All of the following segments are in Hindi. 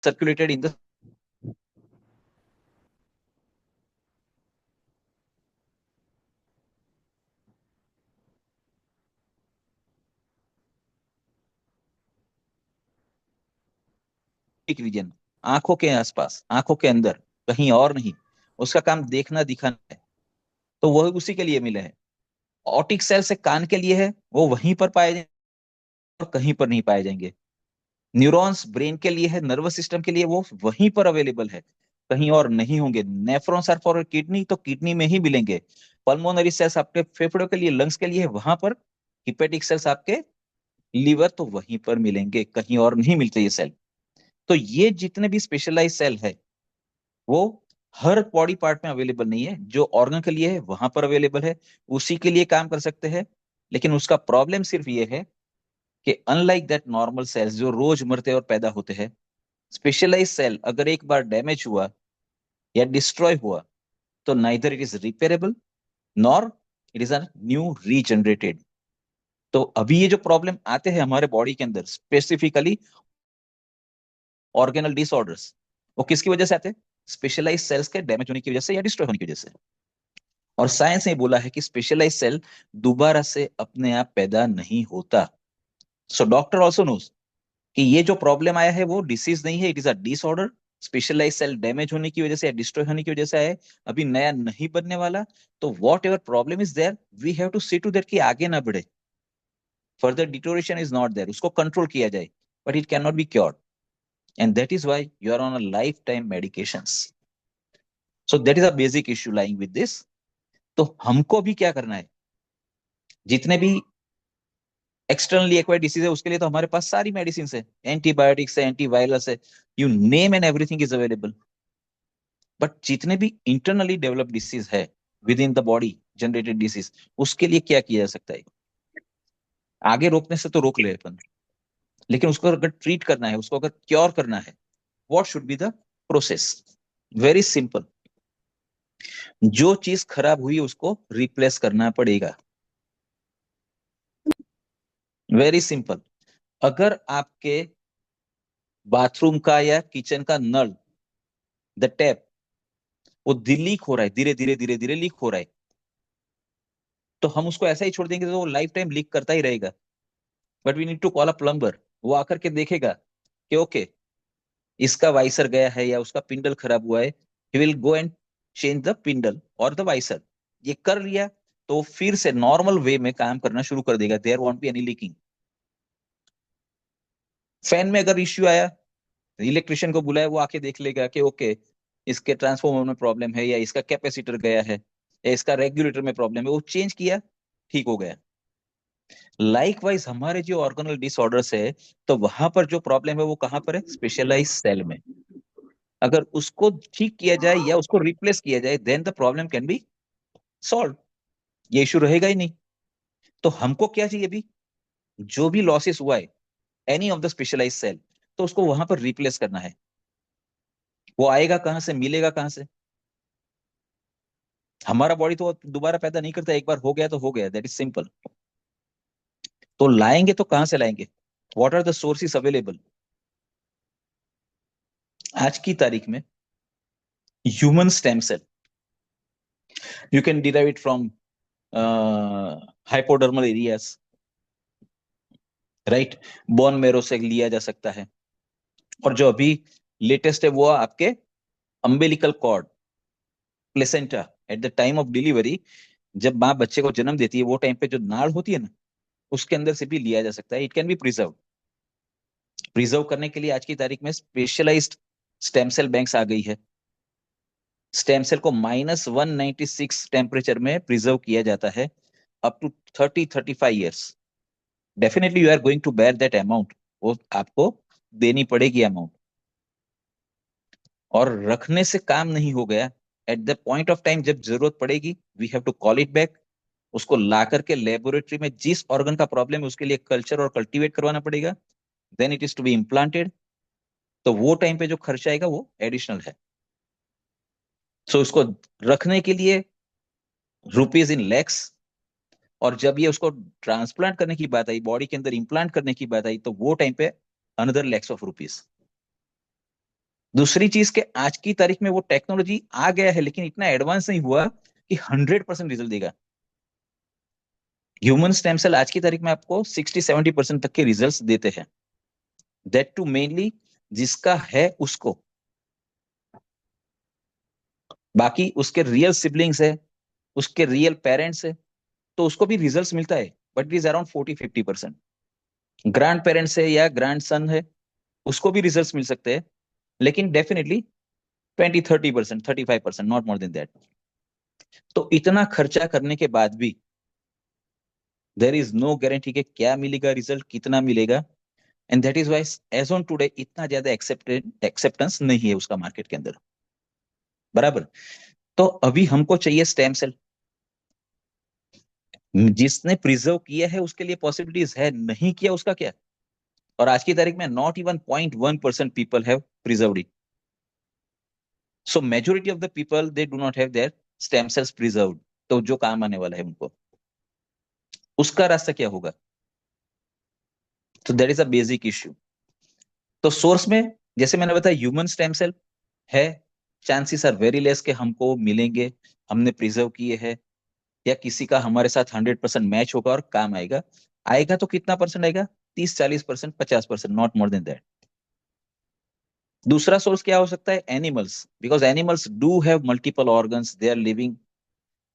circulated in the रीजन, आंखों के आसपास, आंखों के अंदर, कहीं और नहीं। उसका काम देखना दिखाना है, तो वह उसी के लिए मिले हैं। ऑप्टिक सेल से कान के लिए है, वो वहीं पर पाए जाएंगे और कहीं पर नहीं पाए जाएंगे। न्यूरॉन्स ब्रेन के लिए है, नर्वस सिस्टम के लिए, वो वहीं पर अवेलेबल है, कहीं और नहीं होंगे। नेफ्रॉन्स आर फॉर किडनी, तो किडनी में ही मिलेंगे। पल्मोनरी सेल्स आपके फेफड़ों के लिए, लंग्स के लिए है, वहां पर। हिपेटिक सेल्स आपके लीवर, तो वहीं पर मिलेंगे, कहीं और नहीं मिलते ये सेल। तो ये जितने भी स्पेशलाइज सेल है, वो हर बॉडी पार्ट में अवेलेबल नहीं है। जो ऑर्गन के लिए है वहां पर अवेलेबल है, उसी के लिए काम कर सकते हैं। लेकिन उसका प्रॉब्लम सिर्फ ये है कि अनलाइक दैट नॉर्मल सेल्स जो रोज मरते और पैदा होते हैं, स्पेशलाइज सेल अगर एक बार डैमेज हुआ या डिस्ट्रॉय हुआ, तो neither it is repairable nor it is a new regenerated. तो अभी ये जो प्रॉब्लम आते हैं हमारे बॉडी के अंदर, स्पेसिफिकली ऑर्गेनल डिसऑर्डर्स, वो किसकी वजह से आते हैं? स्पेशलाइज सेल्स के डैमेज होने की वजह से या डिस्ट्रॉय होने की वजह से। और साइंस ने बोला है कि स्पेशलाइज सेल दोबारा से अपने आप पैदा नहीं होता। सो डॉक्टर ऑल्सो नोज कि ये जो प्रॉब्लम आया है वो डिसीज नहीं है, it is a disorder. Specialize cell damage होने की वजह से या डिस्ट्रॉय होने की वजह से है, अभी नया नहीं बनने वाला। तो whatever problem is there, we have to see to that कि आगे ना बढ़े, further deterioration is not there, उसको कंट्रोल किया जाए। But it can not be cured, and that is why you are on a life time medications. So that is a basic issue lying with this. तो हमको भी क्या करना है, जितने भी एक्सटर्नली एक्वायर्ड डिसीज है उसके लिए तो हमारे पास सारी मेडिसिन है, एंटीबायोटिक्स है, एंटीवायरल्स है, you name and everything is available. But जितने भी इंटरनली डेवलप्ड डिसीज है with in the body generated disease, उसके लिए क्या किया जा सकता है? आगे रोकने से तो रोक ले अपन, लेकिन उसको अगर ट्रीट करना है, उसको अगर क्योर करना है, what should be the process? Very simple. जो चीज खराब हुई उसको रिप्लेस करना पड़ेगा। Very simple. अगर आपके बाथरूम का या किचन का नल, द टैप, वो लीक हो रहा है, धीरे धीरे धीरे धीरे लीक हो रहा है, तो हम उसको ऐसा ही छोड़ देंगे तो वो लाइफ टाइम लीक करता ही रहेगा। But we need to call a plumber. वो आकर के देखेगा कि ओके, इसका वाइसर गया है या उसका पिंडल खराब हुआ है, he will go and change the spindle और द वाइसर। ये कर लिया तो वो फिर से नॉर्मल वे में काम करना शुरू कर देगा, there won't be any leaking. Fan में अगर इश्यू आया, इलेक्ट्रिशियन को बुलाया, वो आके देख लेगा कि ओके, इसके ट्रांसफॉर्मर में प्रॉब्लम है, या इसका कैपेसिटर गया है, या इसका रेगुलेटर में प्रॉब्लम है, वो चेंज किया, ठीक हो गया। लाइकवाइज हमारे जो ऑर्गेनल डिसऑर्डर्स है, तो वहां पर जो प्रॉब्लम है वो कहां पर है? स्पेशलाइज सेल में। अगर उसको ठीक किया जाए या उसको रिप्लेस किया जाए, then the problem can be solve, ये इशू रहेगा ही नहीं। तो हमको क्या चाहिए अभी? जो भी लॉसेस हुआ है any of the specialize cell, तो उसको वहां पर रिप्लेस करना है। वो आएगा कहां से, मिलेगा कहां से? हमारा बॉडी तो दोबारा पैदा नहीं करता, एक बार हो गया तो हो गया, दैट इज सिंपल। तो लाएंगे तो कहां से लाएंगे? What are the sources available? आज की तारीख में human stem cell, you can derive it from hypodermal areas, right? Bone marrow से लिया जा सकता है। और जो अभी लेटेस्ट है वो आपके umbilical cord, placenta, at the time of delivery, जब माँ बच्चे को जन्म देती है, वो टाइम पे जो नाड़ होती है ना, उसके अंदर से भी लिया जा सकता है। It can be preserve. Preserve करने के लिए आज की तारीख में स्पेशलाइज्ड स्टेम सेल बैंक्स आ गई है। स्टेम सेल को -196 टेम्परेचर में प्रिजर्व किया जाता है, up to 30-35 years. Definitely you are going to bear that amount, वो आपको देनी पड़ेगी अमाउंट। और रखने से काम नहीं हो गया, at the point of time जब जरूरत पड़ेगी, we have to call it back. उसको ला करके लेबोरेटरी में जिस ऑर्गन का प्रॉब्लम है उसके लिए कल्चर और कल्टीवेट करवाना पड़ेगा, then it is to be implanted. तो वो टाइम पे जो खर्चा आएगा वो एडिशनल है। सो उसको रखने के लिए रुपीज इन लैक्स, और जब ये उसको ट्रांसप्लांट करने की बात आई, बॉडी के अंदर इम्प्लांट करने की बात आई, तो वो टाइम पे अनदर लैक्स ऑफ रुपीज। दूसरी चीज के आज की तारीख में वो टेक्नोलॉजी आ गया है, लेकिन इतना एडवांस नहीं हुआ कि 100% रिजल्ट देगा। ह्यूमन स्टेम सेल आज की तारीख में आपको 60-70% तक के रिजल्ट्स देते हैं, दैट टू मेनली जिसका है उसको। बाकी उसके रियल सिबलिंग्स है, उसके रियल पेरेंट्स है, तो उसको भी रिजल्ट्स मिलता है, but it is around 40-50%। Grand parents है या ग्रैंड सन है, उसको भी रिजल्ट्स मिल सकते हैं, लेकिन definitely 20-30%, 35%, not more than that. तो इतना खर्चा करने के बाद भी देर इज नो गारंटी कि क्या मिलेगा, रिजल्ट कितना मिलेगा। And that is why as on today इतना ज्यादा एक्सेप्टेंस नहीं है उसका मार्केट के अंदर। बराबर। तो अभी हमको चाहिए स्टेम सेल। जिसने प्रिजर्व किया है उसके लिए पॉसिबिलिटीज है, नहीं किया उसका क्या। और आज की तारीख में not even 0.1% people have preserved it. So majority of the people they do not have their stem cells preserved. तो जो काम आने वाला है उनको, उसका रास्ता क्या होगा। तो that is a basic issue. तो सोर्स में जैसे मैंने बताया ह्यूमन स्टेम सेल है, चांसेस आर वेरी लेस के हमको मिलेंगे, हमने प्रिजर्व किए हैं, या किसी का हमारे साथ 100% मैच होगा और काम आएगा। आएगा तो कितना परसेंट आएगा, 30-40%, 50%, नॉट मोर देन दैट। दूसरा सोर्स क्या हो सकता है, animals, because animals do have multiple organs, they are living.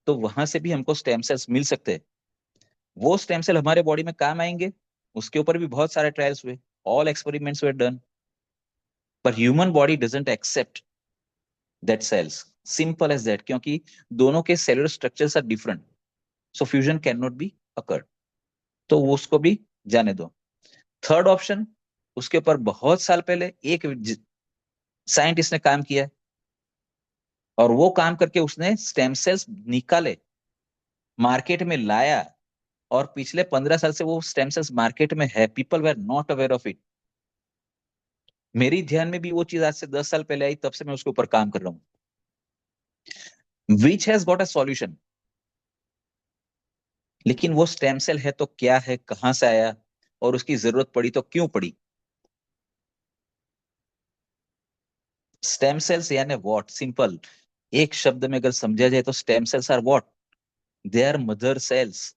तो वहां से भी हमको स्टेम सेल्स मिल सकते हैं। वो स्टेम सेल हमारे बॉडी में काम आएंगे, उसके ऊपर भी बहुत सारे ट्रायल्स हुए, ऑल एक्सपेरिमेंट्स वर डन, पर human body doesn't accept that cells, simple as that, क्योंकि दोनों के cellular structures are different, so fusion can not be occurred. तो वो उसको भी जाने दो। थर्ड ऑप्शन, उसके ऊपर बहुत साल पहले एक साइंटिस्ट ने काम किया, और वो काम करके उसने स्टेम सेल्स निकाले, मार्केट में लाया, और पिछले 15 साल से वो स्टेम सेल्स मार्केट में है, people were not aware of it. मेरी ध्यान में भी वो चीज आज से 10 साल पहले आई, तब से मैं उसके ऊपर काम कर रहा हूँ, which has got a solution. लेकिन वो स्टेम सेल है तो क्या है, कहां से आया, और उसकी जरूरत पड़ी तो क्यों पड़ी। स्टेम सेल्स यानी व्हाट, सिंपल एक शब्द में अगर समझा जाए तो stem cells are what, they are mother cells.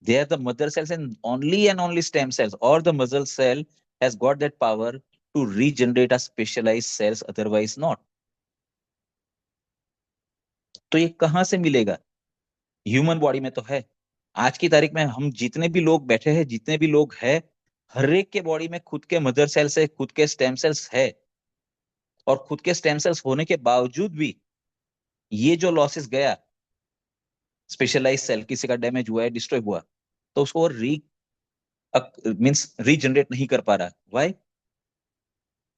They are the mother cells, and only stem cells or the mother cell has got that power to regenerate a specialized cells, otherwise not. तो ये कहां से मिलेगा, ह्यूमन बॉडी में तो है। आज की तारीख में हम जितने भी लोग बैठे हैं, जितने भी लोग हैं, हर एक के बॉडी में खुद के मदर सेल्स है, खुद के स्टेम सेल्स है। और खुद के स्टेम सेल्स होने के बावजूद भी ये जो लॉसेस गया, स्पेशलाइज सेल किसी का डैमेज हुआ है, डिस्ट्रॉय हुआ, तो उसको री मीन्स रीजनरेट नहीं कर पा रहा। वाई,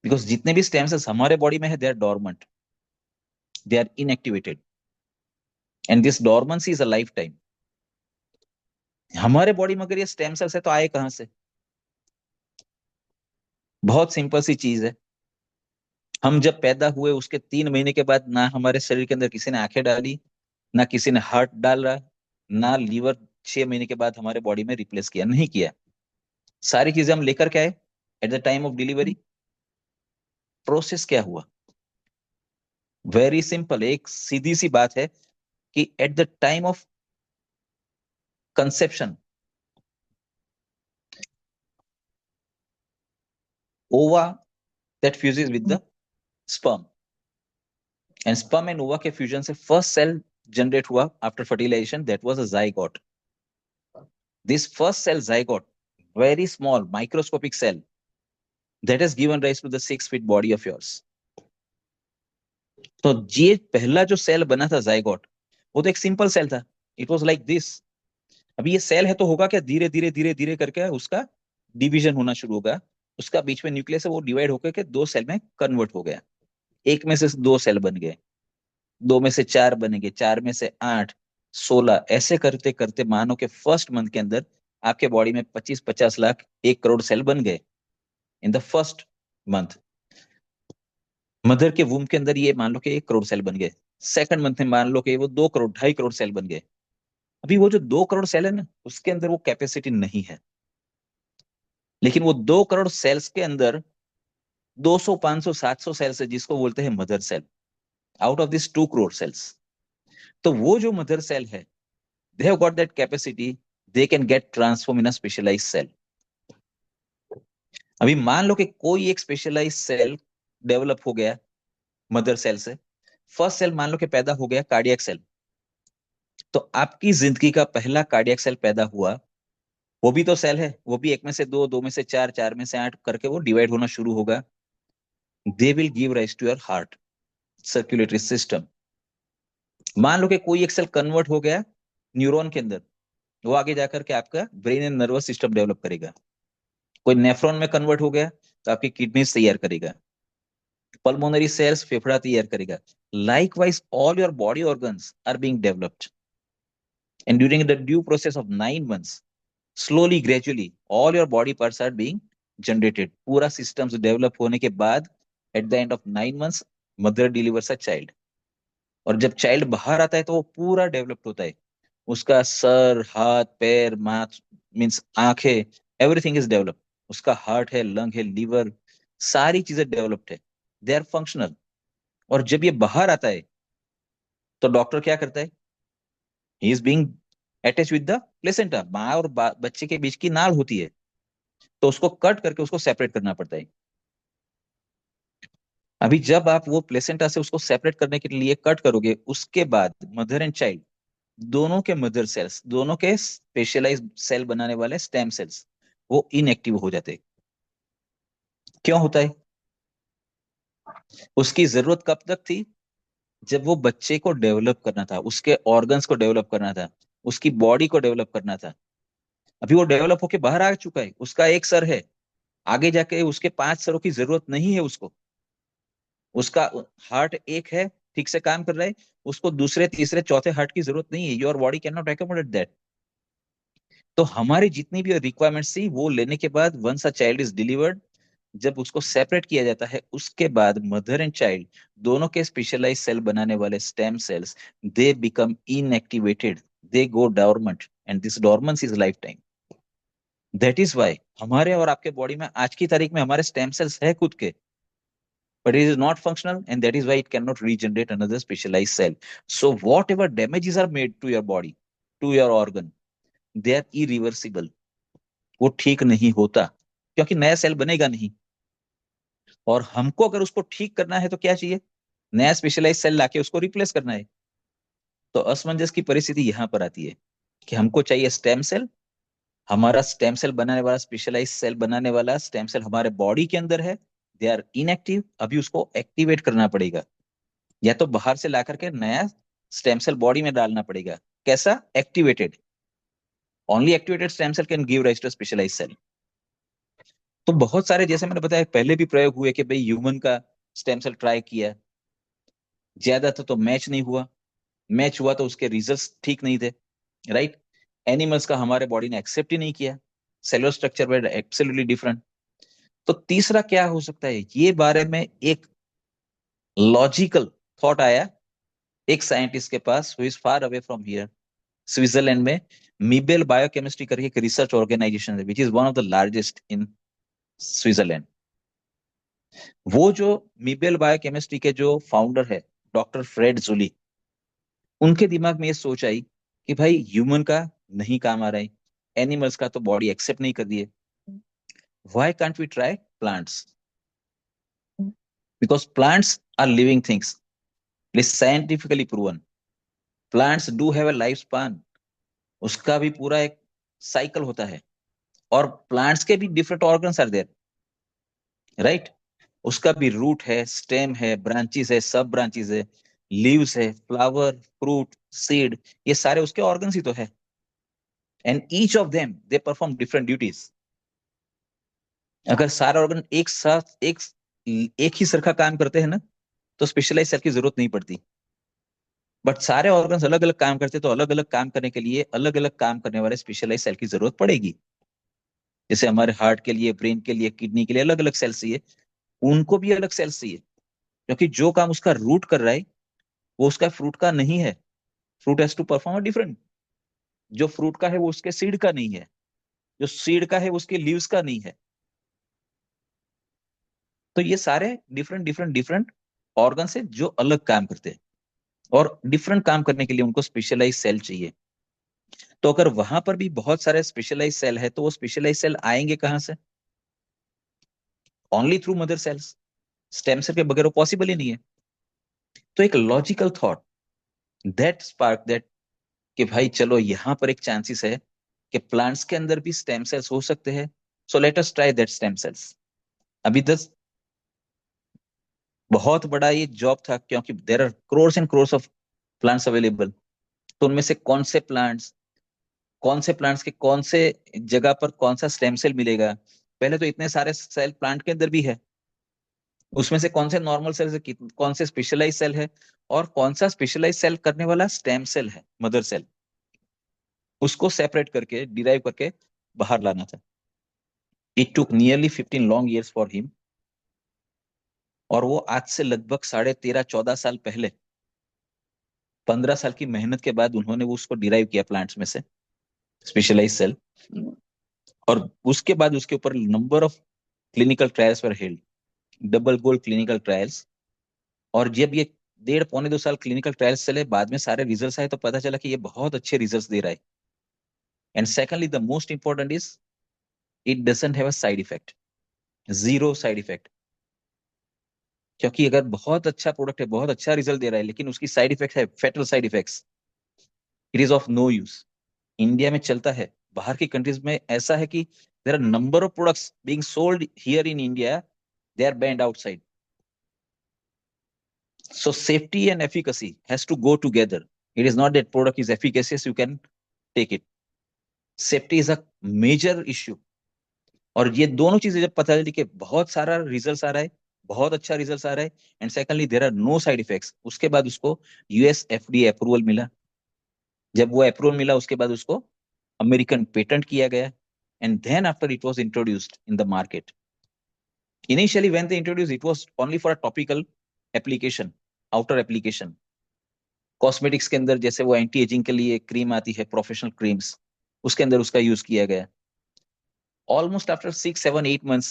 बिकॉज जितने भी स्टेम सेल्स हमारे बॉडी में है, they are dormant, they are inactivated, and this dormancy is a life time. हमारे बॉडी में अगर ये स्टेम सेल्स है तो आए कहां से। बहुत सिंपल सी चीज है, हम जब पैदा हुए उसके 3 महीने के बाद ना हमारे शरीर के अंदर किसी ने आंखें डाली, ना किसी ने हार्ट डाला, ना लीवर 6 महीने के बाद हमारे बॉडी में रिप्लेस किया, नहीं किया। सारी चीजें हम लेकर के आए eight the time of delivery. Process क्या हुआ, वेरी सिंपल, एक सीधी सी बात है कि at the time of conception, ova that fuses with the sperm, and sperm and ova के फ्यूजन से फर्स्ट सेल जनरेट हुआ after fertilisation, that was a zygote. This first cell zygote, very small microscopic cell, that has given rise to the 6 feet body of yours. तो ये पहला जो सेल बना था जाइगोट, वो तो एक सिंपल सेल था, इट वाज लाइक दिस। अभी ये सेल है तो होगा क्या, धीरे धीरे धीरे धीरे करके उसका डिवीजन होना शुरू होगा, उसका बीच में न्यूक्लियस है वो डिवाइड होकर के 2 सेल में कन्वर्ट हो गया, एक में से 2 सेल बन गए, 2 में से 4 बनेंगे, 4 में से 8, 16, ऐसे करते करते मानो के फर्स्ट मंथ के अंदर आपके बॉडी में 25-50 लाख 1 करोड़ सेल बन गए in the first month. Mother के वूम के अंदर ये मान लो कि 1 करोड़ सेल बन गए, सेकंड मंथ में मान लो कि वो 2 करोड़ 2.5 करोड़ सेल बन गए। अभी वो जो 2 करोड़ सेल है ना, उसके अंदर वो कैपेसिटी नहीं है, लेकिन वो 2 करोड़ सेल्स के अंदर 200, 500, 700 सेल्स है जिसको बोलते हैं mother cell, out of this 2 crore cells. तो वो जो मदर सेल है, they have got that capacity, they can get transform in a specialized cell. अभी मान लो कि कोई एक स्पेशलाइज्ड सेल डेवलप हो गया मदर सेल से। फर्स्ट सेल मान लो कि पैदा हो गया कार्डियक सेल। तो आपकी जिंदगी का पहला कार्डियक सेल पैदा हुआ, वो भी तो सेल है, वो भी एक में से दो, दो में से चार, चार में से आठ करके वो डिवाइड होना शुरू होगा। They will give rise to your heart, circulatory system. मान लो कि कोई एक सेल कन्वर्ट हो गया न्यूरॉन के अंदर, वो आगे जाकर के आपका brain and nervous system develop करेगा। कोई नेफ्रॉन में कन्वर्ट हो गया तो आपकी किडनीज तैयार करेगा। पल्मोनरी सेल्स फेफड़ा तैयार करेगा। Likewise all your body organs are being developed, and during the due process of 9 months, slowly gradually all your body parts are being generated। पूरा systems डेवलप होने के बाद at the end of 9 months mother delivers a child. और जब चाइल्ड बाहर आता है तो वो पूरा डेवलप्ड होता है। उसका सर, हाथ, पैर, माथ, मीन्स आंखें, एवरीथिंग इज डेवलप्ड। उसका हार्ट है, लंग है, लीवर, सारी चीजें डेवलप्ड है, दे आर फंक्शनल। और जब ये बाहर आता है तो डॉक्टर क्या करता है, he is being attach with the placenta. माँ और बच्चे के बीच की नाल होती है, तो उसको कट करके उसको सेपरेट करना पड़ता है। अभी जब आप वो प्लेसेंटा से उसको सेपरेट करने के लिए कट करोगे, उसके बाद मदर एंड चाइल्ड दोनों के मदर सेल्स, दोनों के स्पेशलाइज सेल बनाने वाले स्टेम सेल्स, वो इनएक्टिव हो जाते हैं। क्यों होता है? उसकी जरूरत कब तक थी? जब वो बच्चे को डेवलप करना था, उसके ऑर्गन्स को डेवलप करना था, उसकी बॉडी को डेवलप करना था। अभी वो डेवलप होके बाहर आ चुका है, उसका एक सर है, आगे जाके उसके 5 सरों की जरूरत नहीं है उसको। उसका हार्ट एक है, ठीक से काम कर रहा है, उसको दूसरे, तीसरे, चौथे हार्ट की जरूरत नहीं है। Your body can not accommodate that. तो हमारी जितनी भी रिक्वायरमेंट्स थी वो लेने के बाद, once a child is delivered, जब उसको सेपरेट किया जाता है, उसके बाद मदर एंड चाइल्ड दोनों के स्पेशलाइज सेल बनाने वाले stem cells, they become inactivated, they go dormant, and this dormance is lifetime. That is why हमारे और आपके बॉडी में आज की तारीख में हमारे स्टेम सेल्स है खुद के, but it is not functional, and that is why it cannot regenerate another specialized cell. So whatever damages are made to your body, to your organ, they are irreversible। वो ठीक नहीं होता, क्योंकि नया सेल बनेगा नहीं। और हमको अगर उसको ठीक करना है तो क्या चाहिए? नया स्पेशलाइज सेल लाके उसको रिप्लेस करना है। तो असमंजस की परिस्थिति यहाँ पर आती है कि हमको चाहिए स्टेम सेल। हमारा स्टेम सेल बनाने वाला, स्पेशलाइज सेल बनाने वाला स्टेम सेल हमारे बॉडी के अंदर है, दे आर इनएक्टिव। अभी उसको एक्टिवेट करना पड़ेगा, या तो बाहर से ला करके नया स्टेम सेल बॉडी में डालना पड़ेगा। कैसा? Activated. Only activated stem cell can give rise to specialize cell. तो बहुत सारे, जैसे मैंने बताया, पहले भी प्रयोग हुए कि भाई ह्यूमन का स्टेम सेल ट्राई किया, ज्यादातर तो मैच नहीं हुआ। मैच हुआ तो उसके रिजल्ट्स ठीक नहीं थे, राइट। एनिमल्स का हमारे बॉडी ने एक्सेप्ट ही नहीं किया, cellular structure were absolutely different. तो तीसरा क्या हो सकता है, ये बारे में एक लॉजिकल थॉट आया एक साइंटिस्ट के पास, who is far away from here, Switzerland में। मीबेल बायोकेमिस्ट्री करके एक रिसर्च ऑर्गेनाइजेशन है, which is one of the largest in Switzerland. वो जो मीबेल बायोकेमिस्ट्री के जो फाउंडर है, डॉक्टर फ्रेड जुली, उनके दिमाग में ये सोच आई कि भाई ह्यूमन का नहीं काम आ रहा है, एनिमल्स का तो बॉडी एक्सेप्ट नहीं कर दिए, why can't we try plants? Because plants are living things, it is scientifically proven. Plants do have a life span, उसका भी पूरा एक साइकिल होता है। और प्लांट्स के भी different organs are there, right. उसका भी रूट है, स्टेम है, ब्रांचेस है, सब ब्रांचेस है, लीव्स है, फ्लावर, फ्रूट, सीड, ये सारे उसके ऑर्गन्स ही तो है। And each of them they perform different duties. अगर सारे ऑर्गन एक साथ एक ही सरखा काम करते हैं ना, तो स्पेशलाइज सेल की जरूरत नहीं पड़ती। बट सारे ऑर्गन्स अलग अलग काम करते, तो अलग अलग काम करने के लिए अलग अलग काम करने वाले स्पेशलाइज सेल की जरूरत पड़ेगी। जैसे हमारे हार्ट के लिए, ब्रेन के लिए, किडनी के लिए अलग अलग सेल्स चाहिए, उनको भी अलग सेल्स चाहिए। क्योंकि जो काम उसका रूट कर रहा है, वो उसका फ्रूट का नहीं है। Fruit has to perform different. जो फ्रूट का है वो उसके सीड का नहीं है, जो सीड का है वो उसके लीव्स का नहीं है। तो ये सारे डिफरेंट डिफरेंट डिफरेंट ऑर्गन है जो अलग काम करते हैं, और डिफरेंट काम करने के लिए उनको स्पेशलाइज सेल चाहिए। तो अगर वहां पर भी बहुत सारे स्पेशलाइज सेल है, तो वो स्पेशलाइज सेल आएंगे कहां से? Only through mother cells. Stem cell के बगैर वो पॉसिबल ही नहीं है। तो एक logical thought that spark that, कि भाई चलो यहां पर एक चांसेस है कि प्लांट्स के अंदर भी स्टेम सेल्स हो सकते हैं। So let us try that stem cells. अभी तक बहुत बड़ा ये जॉब था, क्योंकि there are crores and crores of plants available. तो उनमें से कौन से प्लांट्स के कौन से जगह पर कौन सा स्टेम सेल मिलेगा? पहले तो इतने सारे सेल प्लांट के अंदर भी है, उसमें से कौन से नॉर्मल सेल है, कौन से स्पेशलाइज सेल है, और कौन सा स्पेशलाइज सेल करने वाला स्टेम सेल है, मदर सेल, उसको सेपरेट करके डिराइव करके बाहर लाना था। It took nearly 15 long years for him. और वो आज से लगभग 13.5 14 साल पहले, 15 साल की मेहनत के बाद उन्होंने वो उसको डिराइव किया प्लांट्स में से, स्पेशलाइज सेल। और उसके बाद उसके ऊपर number of clinical trials were held, double gold clinical trials. और जब ये 1.5 पौने 2 साल क्लिनिकल ट्रायल्स चले, बाद में सारे रिजल्ट्स आए, तो पता चला कि ये बहुत अच्छे रिजल्ट्स दे रहा है। And secondly the most important is it doesn't have a side effect, zero side effect. क्योंकि अगर बहुत अच्छा प्रोडक्ट है, बहुत अच्छा रिजल्ट दे रहा है, लेकिन उसकी साइड इफेक्ट है, fatal side effects, it is of no use. India में चलता है, बाहर की कंट्रीज में ऐसा है कि there are number of products being sold here in India, they are banned outside. So safety and efficacy has to go together. It is not that product is efficacious, you can take it. Safety is a major issue. और ये दोनों चीजें जब पता चली कि बहुत सारा रिजल्ट आ रहा है, बहुत अच्छा रिजल्ट आ रहा है, and secondly there are no side effects, उसके बाद उसको यूएस एफडीए अप्रूवल मिला। जब वो अप्रूवल मिला, उसके बाद उसको अमेरिकन पेटेंट किया गया, and then after it was introduced in the market. Initially when they introduce, it was only for a topical application, outer application. Cosmetics के अंदर जैसे वो एंटी एजिंग के लिए क्रीम आती है, प्रोफेशनल क्रीम्स, उसके अंदर उसका यूज किया गया। Almost after 6 7 8 months,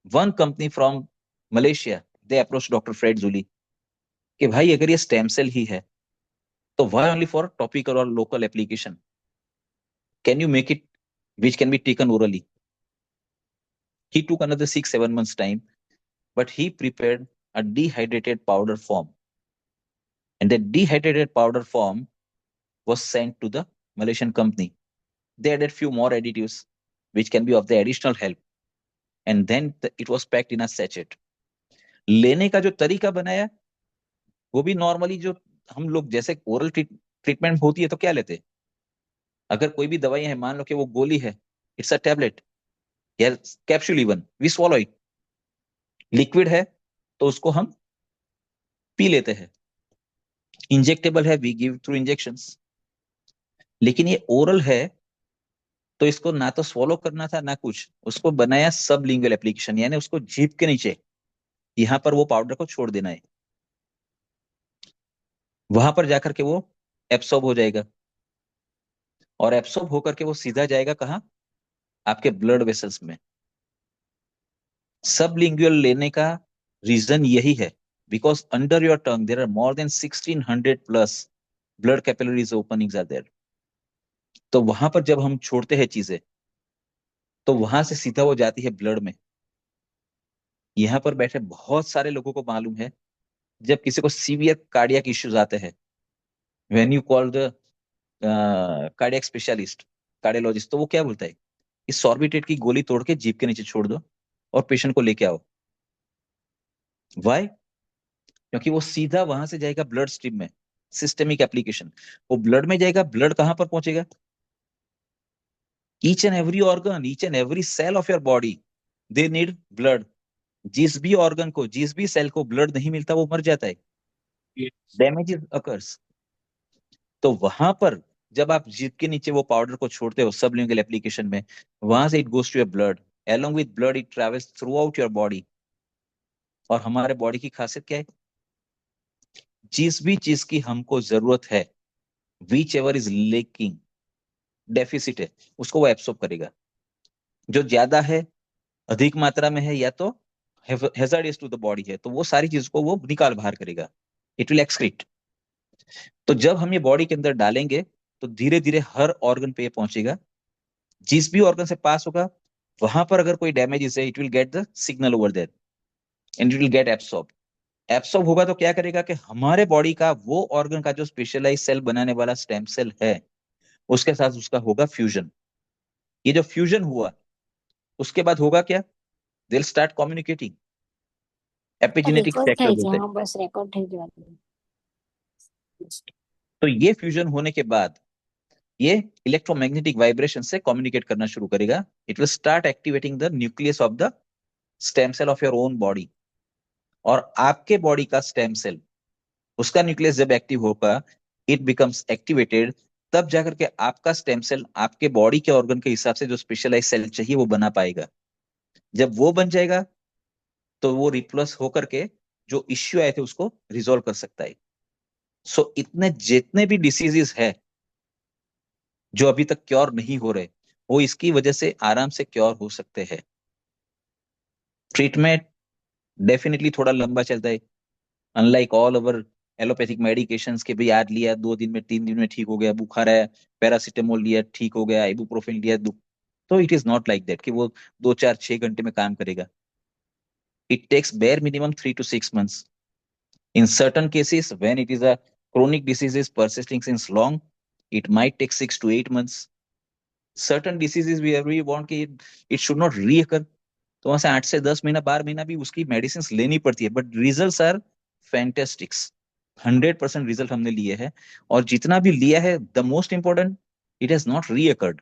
one company from Malaysia, they approach doctor Fred Zulli कि भाई अगर ये स्टेम सेल ही है, तो व्हाई ओनली फॉर टॉपिकल और local application? Can you make it which can be taken orally? He took another 6 7 months time, but he prepared a dehydrated powder form, and that dehydrated powder form was sent to the Malaysian company. They added few more additives which can be of the additional help, and then it was packed in a sachet. लेने का जो तरीका बनाया, वो भी नॉर्मली जो हम लोग जैसे ओरल ट्रीटमेंट होती है तो क्या लेते हैं? अगर कोई भी दवाई है, मान लो कि वो गोली है, इट्स अ टैबलेट या capsule, even we swallow it. Liquid है तो उसको हम पी लेते हैं, इंजेक्टेबल है वी गिव थ्रू इंजेक्शंस। लेकिन ये ओरल है, तो इसको ना तो स्वॉलो करना था ना कुछ, उसको बनाया सब लिंगुअल एप्लीकेशन, यानी उसको जीभ के नीचे यहाँ पर वो पाउडर को छोड़ देना है, वहां पर जाकर के वो एब्सॉर्ब हो जाएगा, और एब्सॉर्ब होकर के वो सीधा जाएगा कहाँ? आपके ब्लड वेसल्स में। सब लिंगुअल लेने का रीजन यही है, because under your tongue there are more than 1600 plus blood capillaries openings are there. तो वहां पर जब हम छोड़ते हैं चीजें, तो वहां से सीधा वो जाती है ब्लड में। यहाँ पर बैठे बहुत सारे लोगों को मालूम है, जब किसी को सीवियर कार्डियक इश्यूज आते हैं, when you call the cardiac specialist, cardiologist, तो वो क्या बोलता है? इस सॉर्बिटेट की गोली तोड़ के जीप के नीचे छोड़ दो और पेशेंट को लेके आओ। वाई? क्योंकि वो सीधा वहां से जाएगा ब्लड स्ट्रीम में, सिस्टेमिक एप्लीकेशन। वो ब्लड में जाएगा, ब्लड कहां पर पहुंचेगा? Each and every organ, each and every cell of your body, they need blood. जिस भी ऑर्गन को, जिस भी सेल को ब्लड नहीं मिलता, वो मर जाता है, डैमेज अकर्स। तो वहां पर जब आप जीभ के नीचे वो पाउडर को छोड़ते हो सबलिंगुअल एप्लीकेशन में, वहां से it goes to your blood, along with blood it travels throughout your body। और हमारे बॉडी की खासियत क्या है? जिस भी चीज की हमको जरूरत है, which ever is lacking, deficit है, उसको वो एब्सॉर्ब करेगा। जो ज्यादा है, अधिक मात्रा में है, या तो हैजार्डियस टू द बॉडी है, तो वो सारी चीज को वो निकाल बाहर करेगा, इट विल एक्सक्रीट। तो जब हम ये बॉडी के अंदर डालेंगे तो धीरे धीरे हर ऑर्गन पे ये पहुंचेगा, जिस भी ऑर्गन से पास होगा वहां पर अगर कोई डैमेज है, it will get the signal over there and it will get absorb. Absorb होगा तो क्या करेगा कि हमारे बॉडी का वो ऑर्गन का जो स्पेशलाइज सेल बनाने वाला स्टेम सेल है, उसके साथ उसका होगा फ्यूजन। ये जो फ्यूजन हुआ उसके बाद होगा क्या, they start communicating, epigenetic record sector થાય છે, बोलते हैं। હા બસ રેકોર્ડ થઈ જવા દો. तो ये फ्यूजन होने के बाद ये इलेक्ट्रोमैग्नेटिक वाइब्रेशन से कम्युनिकेट करना शुरू करेगा, it will start activating the nucleus of the stem cell of your own body. और आपके बॉडी का स्टेम सेल, उसका न्यूक्लियस जब एक्टिव होगा, इट बिकम्स एक्टिवेटेड, तब जाकर के आपका स्टेम सेल आपके बॉडी के ऑर्गन के हिसाब से जो स्पेशलाइज सेल चाहिए वो बना पाएगा। जब वो बन जाएगा तो वो रिप्लेस होकर के जो इश्यू आए थे उसको रिजोल्व कर सकता है। सो इतने जितने भी डिसीजेस है जो अभी तक क्योर नहीं हो रहे, वो इसकी वजह से आराम से क्योर हो सकते हैं। ट्रीटमेंट डेफिनेटली थोड़ा लंबा चलता है, unlike all over allopathic medications के भी आज लिया 2 दिन में 3 दिन में ठीक हो गया, बुखार है पैरासिटामोल लिया ठीक हो गया, इबुप्रोफेन लिया तो it is not like that कि वो 2 4 6 घंटे में काम करेगा। It takes bare minimum 3 to 6 months। In certain cases, when it is a chronic disease persisting since long, it might take 6 to 8 months. Certain diseases we want कि it should not reoccur, तो वहां से 8 से 10 महीना 12 महीना भी उसकी मेडिसिन लेनी पड़ती है, but result are fantastics. 100% result हमने लिए हैं, और जितना भी लिया है the most important, it has not recurred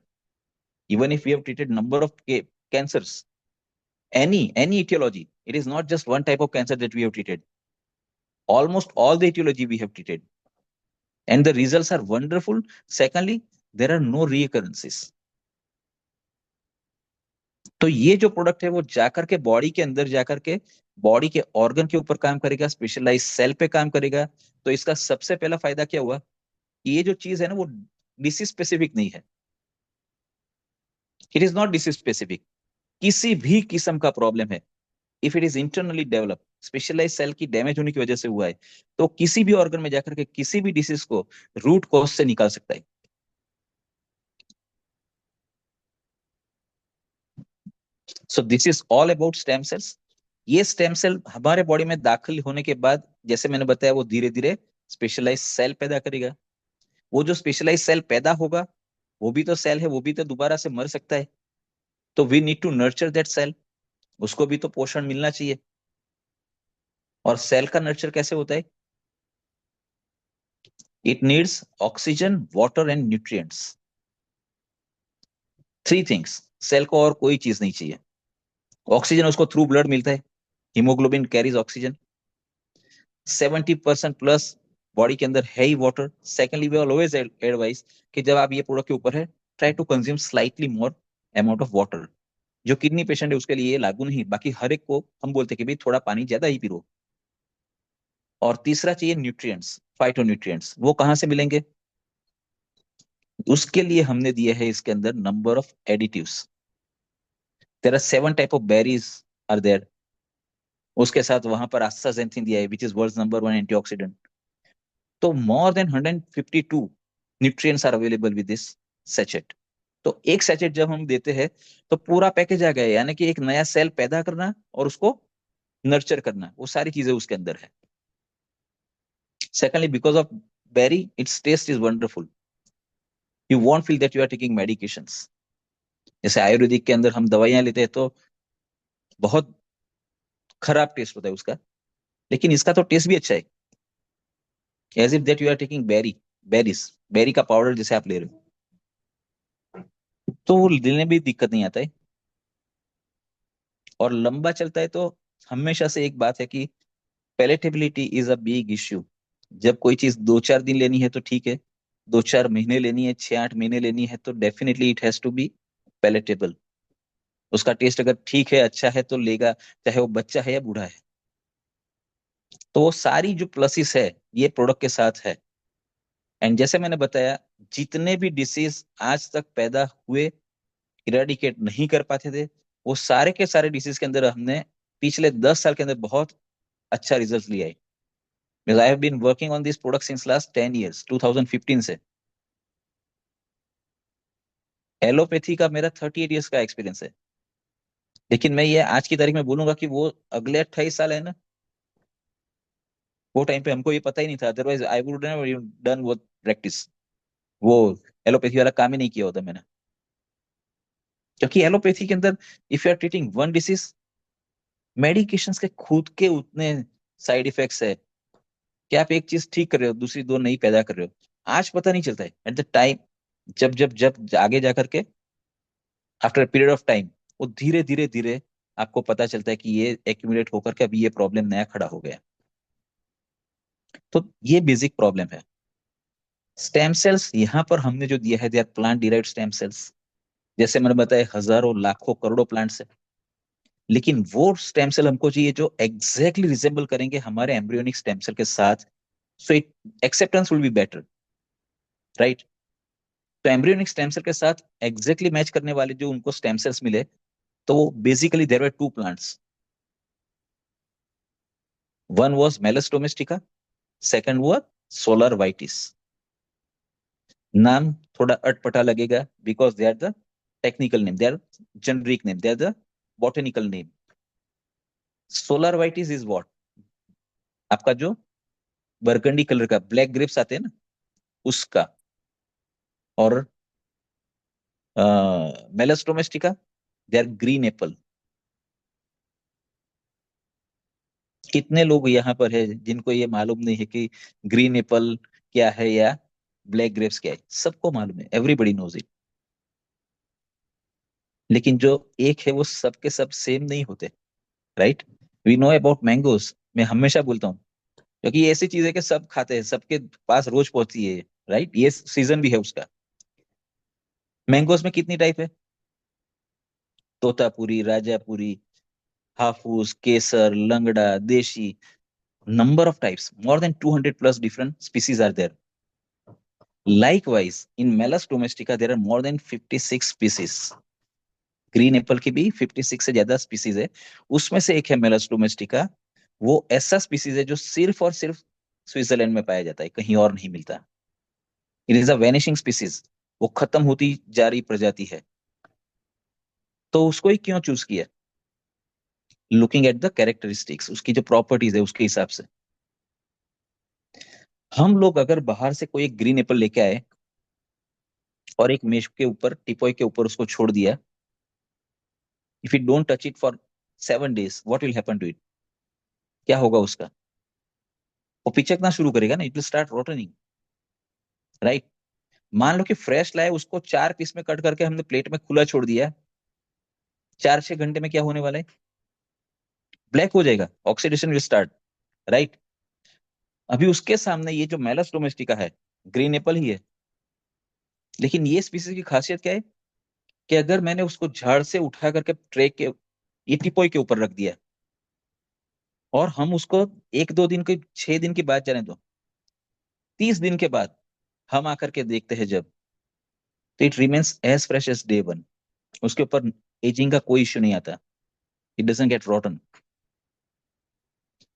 even if we have treated number of cancers, any etiology, it is not just one type of cancer that we have treated, almost all the etiology we have treated, and the results are wonderful. Secondly, there are no reoccurrences। तो ये जो प्रोडक्ट है वो जाकर के बॉडी के अंदर जाकर के बॉडी के ऑर्गन के ऊपर काम करेगा, स्पेशलाइज सेल पे काम करेगा। तो इसका सबसे पहला फायदा क्या हुआ कि ये जो चीज है ना वो डिसीज स्पेसिफिक नहीं है, it is not disease specific. किसी भी किस्म का प्रॉब्लम है, if it is internally develop, specialize cell की डैमेज होने की वजह से हुआ है, तो किसी भी ऑर्गन में जाकर के किसी भी डिसीज को रूट कॉज से निकाल सकता है। So this is all about stem cells. ये स्टेम सेल हमारे बॉडी में दाखिल होने के बाद, जैसे मैंने बताया, वो धीरे धीरे स्पेशलाइज सेल पैदा करेगा। वो जो स्पेशलाइज सेल पैदा होगा वो भी तो सेल है, वो भी तो दोबारा से मर सकता है। तो we need to nurture that cell, उसको भी तो पोषण मिलना चाहिए। और सेल का नर्चर कैसे होता है, it needs oxygen, water and nutrients, 3 things. Cell को और कोई चीज नहीं चाहिए। ऑक्सीजन उसको थ्रू ब्लड मिलता है, haemoglobin carries oxygen. 70% plus body के अंदर है ही water. Secondly, we always advise कि जब आप ये प्रोडक्ट के ऊपर है, try to consume slightly more amount of water. जो किडनी पेशेंट है उसके लिए ये लागू नहीं, बाकी हर एक को हम बोलते हैं कि भाई थोड़ा पानी ज्यादा ही पी। और तीसरा चाहिए न्यूट्रिएंट्स, फाइटो न्यूट्रिएंट्स। वो कहाँ से मिलेंगे, उसके लिए हमने दिए हैं इसके अंदर number of additives. There are 7 type of berries are there. उसके साथ वहां पर आस्टाजेंथिन दिया है, which is world number 1 antioxidant. तो more than 152 nutrients are available with this sachet. तो एक सैचेट जब हम देते हैं तो पूरा पैकेज आ गया, यानी कि एक नया सेल पैदा करना और उसको नर्चर करना, वो सारी चीजें उसके अंदर है। Secondly, because of berry, its taste is wonderful, you won't feel that you are taking medications. जैसे आयुर्वेदिक के अंदर हम दवाइयां लेते हैं तो बहुत खराब टेस्ट होता है उसका, लेकिन इसका तो टेस्ट भी अच्छा है, as if that you are taking berries, berry का पाउडर जैसे आप ले रहे हो, तो वो लेने में भी दिक्कत नहीं आता है और लंबा चलता है। तो हमेशा से एक बात है कि palatability is a big issue. जब कोई चीज 2 4 दिन लेनी है तो ठीक है, 2 4 महीने लेनी है, 6 8 महीने लेनी है, तो definitely it has to be palatable. उसका टेस्ट अगर ठीक है, अच्छा है, तो लेगा, चाहे वो बच्चा है या बूढ़ा है। तो वो सारी जो प्लसेस है ये प्रोडक्ट के साथ है। एंड जैसे मैंने बताया, जितने भी डिसीज आज तक पैदा हुए, इरेडिकेट नहीं कर पाते थे, वो सारे के सारे डिसीज के अंदर हमने पिछले 10 साल के अंदर बहुत अच्छा रिजल्ट लिया है। Because I have been working on this product since last 10 years, 2015 से। एलोपैथी का मेरा 38 years का एक्सपीरियंस है। लेकिन मैं ये आज की तारीख में बोलूंगा कि वो अगले 28 साल है ना, वो टाइम पे हमको ये पता ही नहीं था, otherwise I would never done वो प्रैक्टिस, वो एलोपैथी वाला काम ही नहीं किया होता मैंने। क्योंकि एलोपैथी के अंदर if you are treating one disease, medications के खुद के उतने साइड इफेक्ट्स है कि आप एक चीज ठीक कर रहे हो, दूसरी दो नई पैदा कर रहे हो। आज पता नहीं चलता है, एट द टाइम जब आगे जा करके आफ्टर पीरियड ऑफ टाइम वो धीरे धीरे धीरे आपको पता चलता है कि ये एक्यूमुलेट होकर के अभी ये प्रॉब्लम नया खड़ा हो गया। तो ये बेसिक प्रॉब्लम है। स्टेम सेल्स यहाँ पर हमने जो दिया है, they are plant derived stem cells. जैसे मैंने बताया हजारों लाखों करोड़ों प्लांट्स है, लेकिन वो स्टेम सेल हमको चाहिए जो एग्जैक्टली रिजेंबल करेंगे हमारे एम्ब्रियोनिक स्टेम सेल के साथ, so it acceptance will be better, right. तो एम्ब्रियोनिक स्टेम सेल के साथ एग्जैक्टली मैच करने वाले जो उनको स्टेम सेल्स मिले, तो basically there were two plants. One was मेलस डोमेस्टिका, सेकंड हुआ सोलर वाइटिस। नाम थोड़ा अटपटा लगेगा because they are the technical name, they are generic name, they are the botanical name. सोलर वाइटिस इज व्हाट, आपका जो बरगंडी कलर का ब्लैक ग्रेप्स आते हैं ना, उसका। और मेलस डोमेस्टिका, दे आर ग्रीन एप्पल। कितने लोग यहाँ पर है जिनको ये मालूम नहीं है कि ग्रीन एप्पल क्या है या ब्लैक ग्रेप्स क्या है? सबको मालूम है, एवरीबडी नोज इट। लेकिन जो एक है वो सबके सब सेम नहीं होते, right. We know about mangoes, मैं हमेशा बोलता हूँ, क्योंकि ये ऐसी चीज है कि सब खाते हैं, सबके पास रोज पहुंचती है, राइट। ये सीजन भी है उसका। मैंगोज में कितनी टाइप है? तोतापुरी, राजापुरी, हाफूस, केसर, लंगड़ा, देशी। Number of types, more than 200 plus different species are there. Likewise, in Melas domestica, there are more than 56 species. Green Apple की भी 56 से ज्यादा स्पीसीज है। उसमें से एक है मेलस डोमेस्टिका। वो ऐसा स्पीसीज है जो सिर्फ और सिर्फ स्विट्जरलैंड में पाया जाता है, कहीं और नहीं मिलता। It is a vanishing species, वो खत्म होती जा रही प्रजाति है। तो उसको ही क्यों चूज किया? लुकिंग एट द कैरेक्टरिस्टिक्स, उसकी जो प्रॉपर्टीज है उसके हिसाब से। हम लोग अगर बाहर से कोई एक ग्रीन एप्पल लेके आए और एक मेज के ऊपर, टिपॉय के ऊपर उसको छोड़ दिया, if you don't touch it for 7 days, what will happen to it? क्या होगा उसका? वो पिचकना शुरू करेगा ना, it will start rotting, right. मान लो कि फ्रेश लाए, उसको 4 पीस में कट करके हमने प्लेट में खुला छोड़ दिया, 4-6 घंटे में क्या होने वाला है? ब्लैक हो जाएगा, ऑक्सीडेशन विल स्टार्ट, राइट। अभी उसके सामने ये जो मेलस डोमेस्टिका है, ग्रीन एप्पल ही है, लेकिन ये स्पीसीज की खासियत क्या है कि अगर मैंने उसको झाड़ से उठा करके ट्रे के, ये टिपोय के ऊपर रख दिया, और हम उसको 1-2 दिन के, 6 दिन की बात जाने दो, 30 दिन के बाद हम आकर के देखते हैं जब, तो it remains as fresh as day 1। उसके ऊपर एजिंग का कोई इश्यू नहीं आता, इट डजंट गेट रॉटन।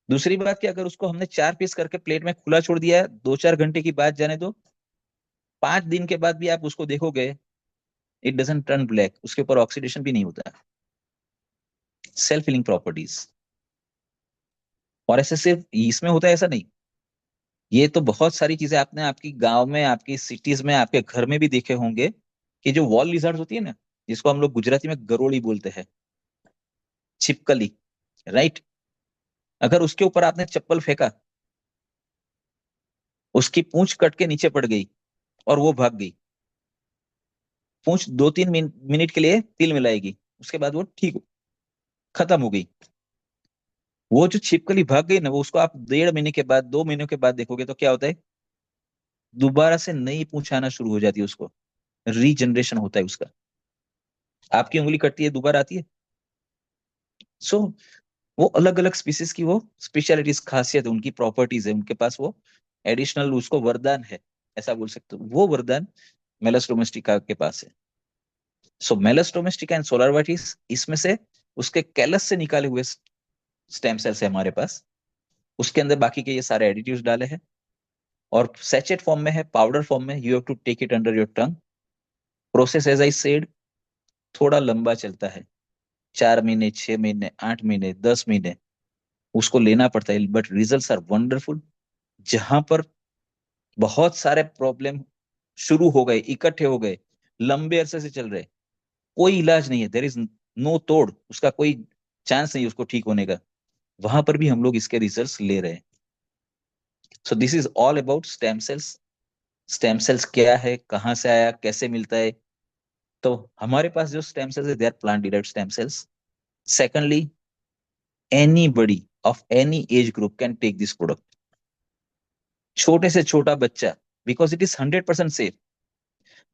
दूसरी बात कि अगर उसको हमने 4 पीस करके प्लेट में खुला छोड़ दिया है, 2-4 घंटे की बात जाने दो, 5 दिन के बाद भी आप उसको देखोगे, इट डजंट टर्न ब्लैक, उसके ऊपर ऑक्सीडेशन भी नहीं होता। Self healing properties. और ऐसे सिर्फ इसमें होता है ऐसा नहीं, ये तो बहुत सारी चीजें आपने आपकी गांव में, आपकी सिटीज में, आपके घर में भी देखे होंगे कि जो वॉल लिजर्ड होती है ना, जिसको हम लोग गुजराती में गरोड़ी बोलते हैं, छिपकली, राइट। अगर उसके ऊपर आपने चप्पल फेंका, उसकी पूंछ कट के नीचे पड़ गई और वो भाग गई, पूंछ 2-3 मिनट के लिए तिल मिलाएगी, उसके बाद वो ठीक खत्म हो गई। वो जो छिपकली भाग गई ना, वो उसको आप 1.5 महीने के बाद, 2 महीनों के बाद देखोगे तो क्या होता है? दोबारा से नई पूंछ आना शुरू हो जाती है उसको, रीजनरेशन होता है उसका। आपकी उंगली कटती है, दोबारा आती है। सो वो अलग अलग स्पीसीज की वो स्पेशलिटीज, खासियत है, उनकी प्रॉपर्टीज है, उनके पास वो एडिशनल उसको वरदान है, ऐसा बोल सकते हो। वो वरदान मेलस डोमेस्टिका के पास है। सो मेलस डोमेस्टिका एंड सोलर वाइटिस, इसमें से उसके कैलस से निकाले हुए स्टेम सेल्स है हमारे पास, उसके अंदर बाकी के ये सारे एडिटिव्स डाले हैं, और सैचेट फॉर्म में है, पाउडर फॉर्म में, you have to take it under your tongue. Process as I said थोड़ा लंबा चलता है, 4 महीने, 6 महीने, 8 महीने, 10 महीने उसको लेना पड़ता है, बट रिजल्ट्स आर वंडरफुल। जहां पर बहुत सारे प्रॉब्लम शुरू हो गए, इकट्ठे हो गए, लंबे अरसे से चल रहे, कोई इलाज नहीं है, देर इज नो तोड़, उसका कोई चांस नहीं उसको ठीक होने का, वहां पर भी हम लोग इसके रिजल्ट्स ले रहे हैं। So this is all about stem cells. Stem cells क्या है, कहाँ से आया, कैसे मिलता है? तो हमारे पास जो स्टेम सेल्स है, they are plant derived stem cells. Secondly, anybody of any age group can take this product, छोटे से छोटा बच्चा, because it is 100% safe.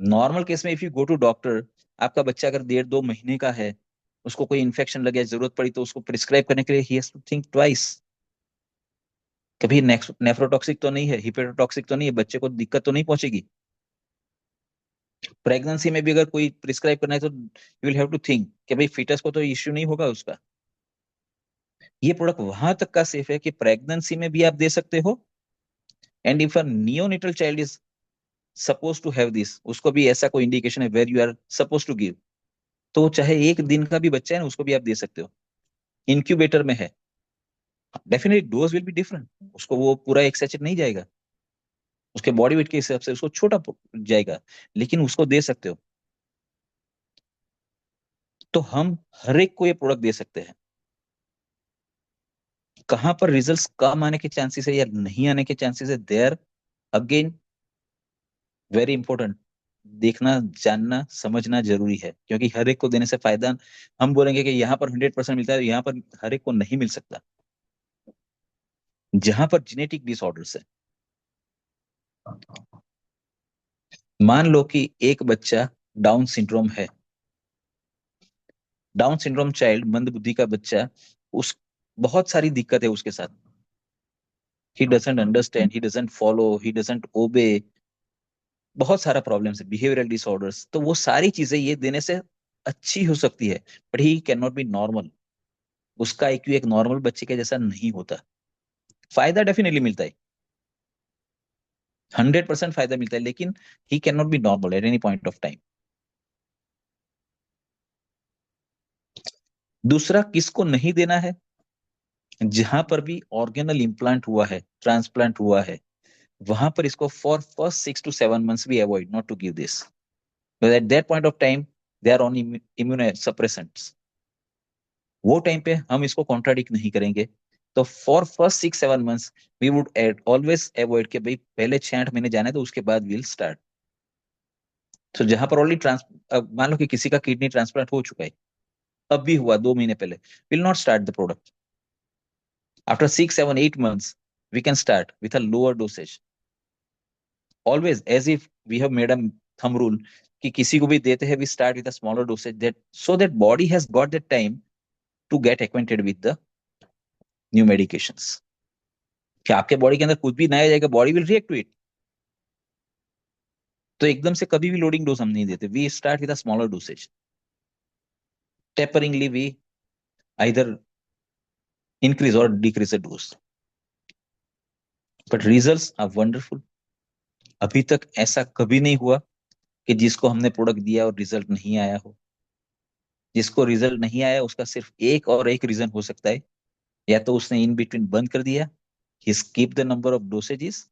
Normal case में if you go to doctor, आपका बच्चा अगर 1.5-2 महीने का है, उसको कोई इन्फेक्शन लगे, जरूरत पड़ी, तो उसको प्रिस्क्राइब करने के लिए ही हैज टू थिंक ट्वाइस। कभी नेफ्रोटॉक्सिक तो नहीं है, हिपेटोटॉक्सिक तो नहीं है, बच्चे को दिक्कत तो नहीं पहुंचेगी। प्रेगनेंसी में भी अगर कोई प्रिस्क्राइब करना है तो you will have to think कि भाई फीटस को तो इश्यू नहीं होगा उसका। ये प्रोडक्ट वहां तक का सेफ है कि प्रेगनेंसी में भी आप दे सकते हो, and if a neonatal child is suppose to have this, उसको भी ऐसा कोई इंडिकेशन है where you are suppose to give, तो चाहे 1 दिन का भी बच्चा है ना, उसको भी आप दे सकते हो। इंक्यूबेटर में है, definitely dose will be different, उसको वो पूरा एक सैचेट नहीं जाएगा, उसके बॉडी वेट के हिसाब से उसको छोटा जाएगा, लेकिन उसको दे सकते हो। तो हम हर एक को ये प्रोडक्ट दे सकते हैं। कहां पर रिजल्ट्स कम आने के चांसेस है या नहीं आने के चांसेस है, देयर अगेन वेरी इंपॉर्टेंट, देखना, जानना, समझना जरूरी है, क्योंकि हर एक को देने से फायदा, हम बोलेंगे कि यहाँ पर 100% मिलता है, यहाँ पर हर एक को नहीं मिल सकता। जहां पर जेनेटिक डिसऑर्डर्स है, मान लो कि एक बच्चा डाउन सिंड्रोम है, डाउन सिंड्रोम चाइल्ड, मंद बुद्धि का बच्चा, उस बहुत सारी दिक्कत है उसके साथ, he doesn't understand, he doesn't follow, he doesn't obey, बहुत सारा प्रॉब्लम्स है, बिहेवियरल डिसऑर्डर्स, तो वो सारी चीजें ये देने से अच्छी हो सकती है, but he can not B normal. उसका आईक्यू एक नॉर्मल बच्चे के जैसा नहीं होता। फायदा डेफिनेटली मिलता है, 100% फायदा मिलता है, लेकिन he can not B normal at any point of time. दूसरा, किसको नहीं देना है? जहां पर भी ऑर्गेनल इम्प्लांट हुआ है, ट्रांसप्लांट हुआ है, वहां पर इसको फॉर फर्स्ट 6 to 7 months भी avoid not to give this, at that point of time they are on immunosuppressants. वो टाइम पे हम इसको कॉन्ट्राडिक्ट नहीं करेंगे। तो for first 6-7 months we would always avoid के भाई पहले 6-8 महीने जाने तो उसके बाद विल स्टार्ट। तो जहां पर ऑलरेडी मान लो कि किसी का किडनी ट्रांसप्लांट हो चुका है, अब भी हुआ 2 महीने पहले, will not start the product. After 6, 7, 8 months we can start with a lower dosage, always as if we have made a thumb rule कि किसी को भी देते हैं, we start with a smaller dosage, that so that body has got the time to get acquainted with the new medications। कि आपके बॉडी के अंदर कुछ भी नया जाएगा, body will react to it. तो एकदम से कभी भी लोडिंग डोज हम नहीं देते, we start with a smaller dosage, taperingly we either increase or decrease the dose, but results are wonderful. अभी तक ऐसा कभी नहीं हुआ कि जिसको हमने प्रोडक्ट दिया और रिजल्ट नहीं आया हो। जिसको रिजल्ट नहीं आया उसका सिर्फ एक और एक रीजन हो सकता है, या तो उसने इन बिटवीन बंद कर दिया, ही स्किप द नंबर ऑफ डोसेजेस,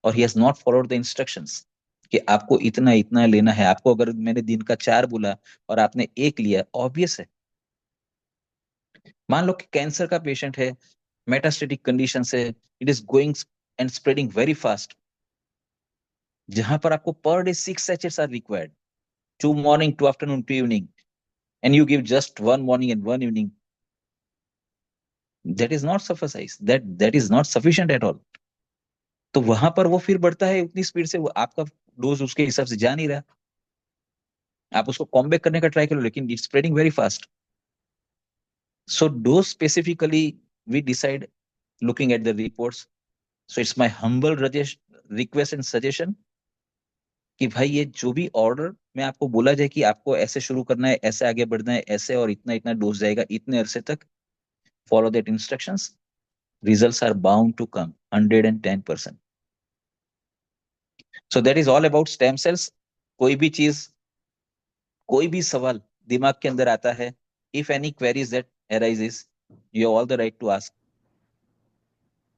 और he has not followed the instructions कि आपको इतना इतना लेना है। आपको अगर मैंने दिन का 4 बोला और आपने एक लिया, ऑब्वियस है। मान लो कि कैंसर का पेशेंट है, मेटास्टेटिक कंडीशन है, it is going and spreading very fast, जहां पर आपको per day 6 sachets are required, 2 morning, 2 afternoon, 2 evening, and you give just 1 morning and 1 evening, that is not suffice, that is not sufficient at all। तो वहां पर वो फिर बढ़ता है उतनी स्पीड से, वो आपका डोज उसके हिसाब से जा नहीं रहा। आप उसको कॉम्बैक करने का ट्राई करो, लेकिन it's spreading very fast. So dose specifically we decide looking at the reports. So it's my humble request and suggestion कि भाई ये जो भी ऑर्डर में आपको बोला जाए कि आपको ऐसे शुरू करना है, ऐसे आगे बढ़ना है, ऐसे, और इतना इतना डोज जाएगा इतने अरसे तक, follow that instructions, results are bound to come 110%. So that is all about stem cells. कोई भी चीज, कोई भी सवाल दिमाग के अंदर आता है, if any queries that arises, you have all the right to ask.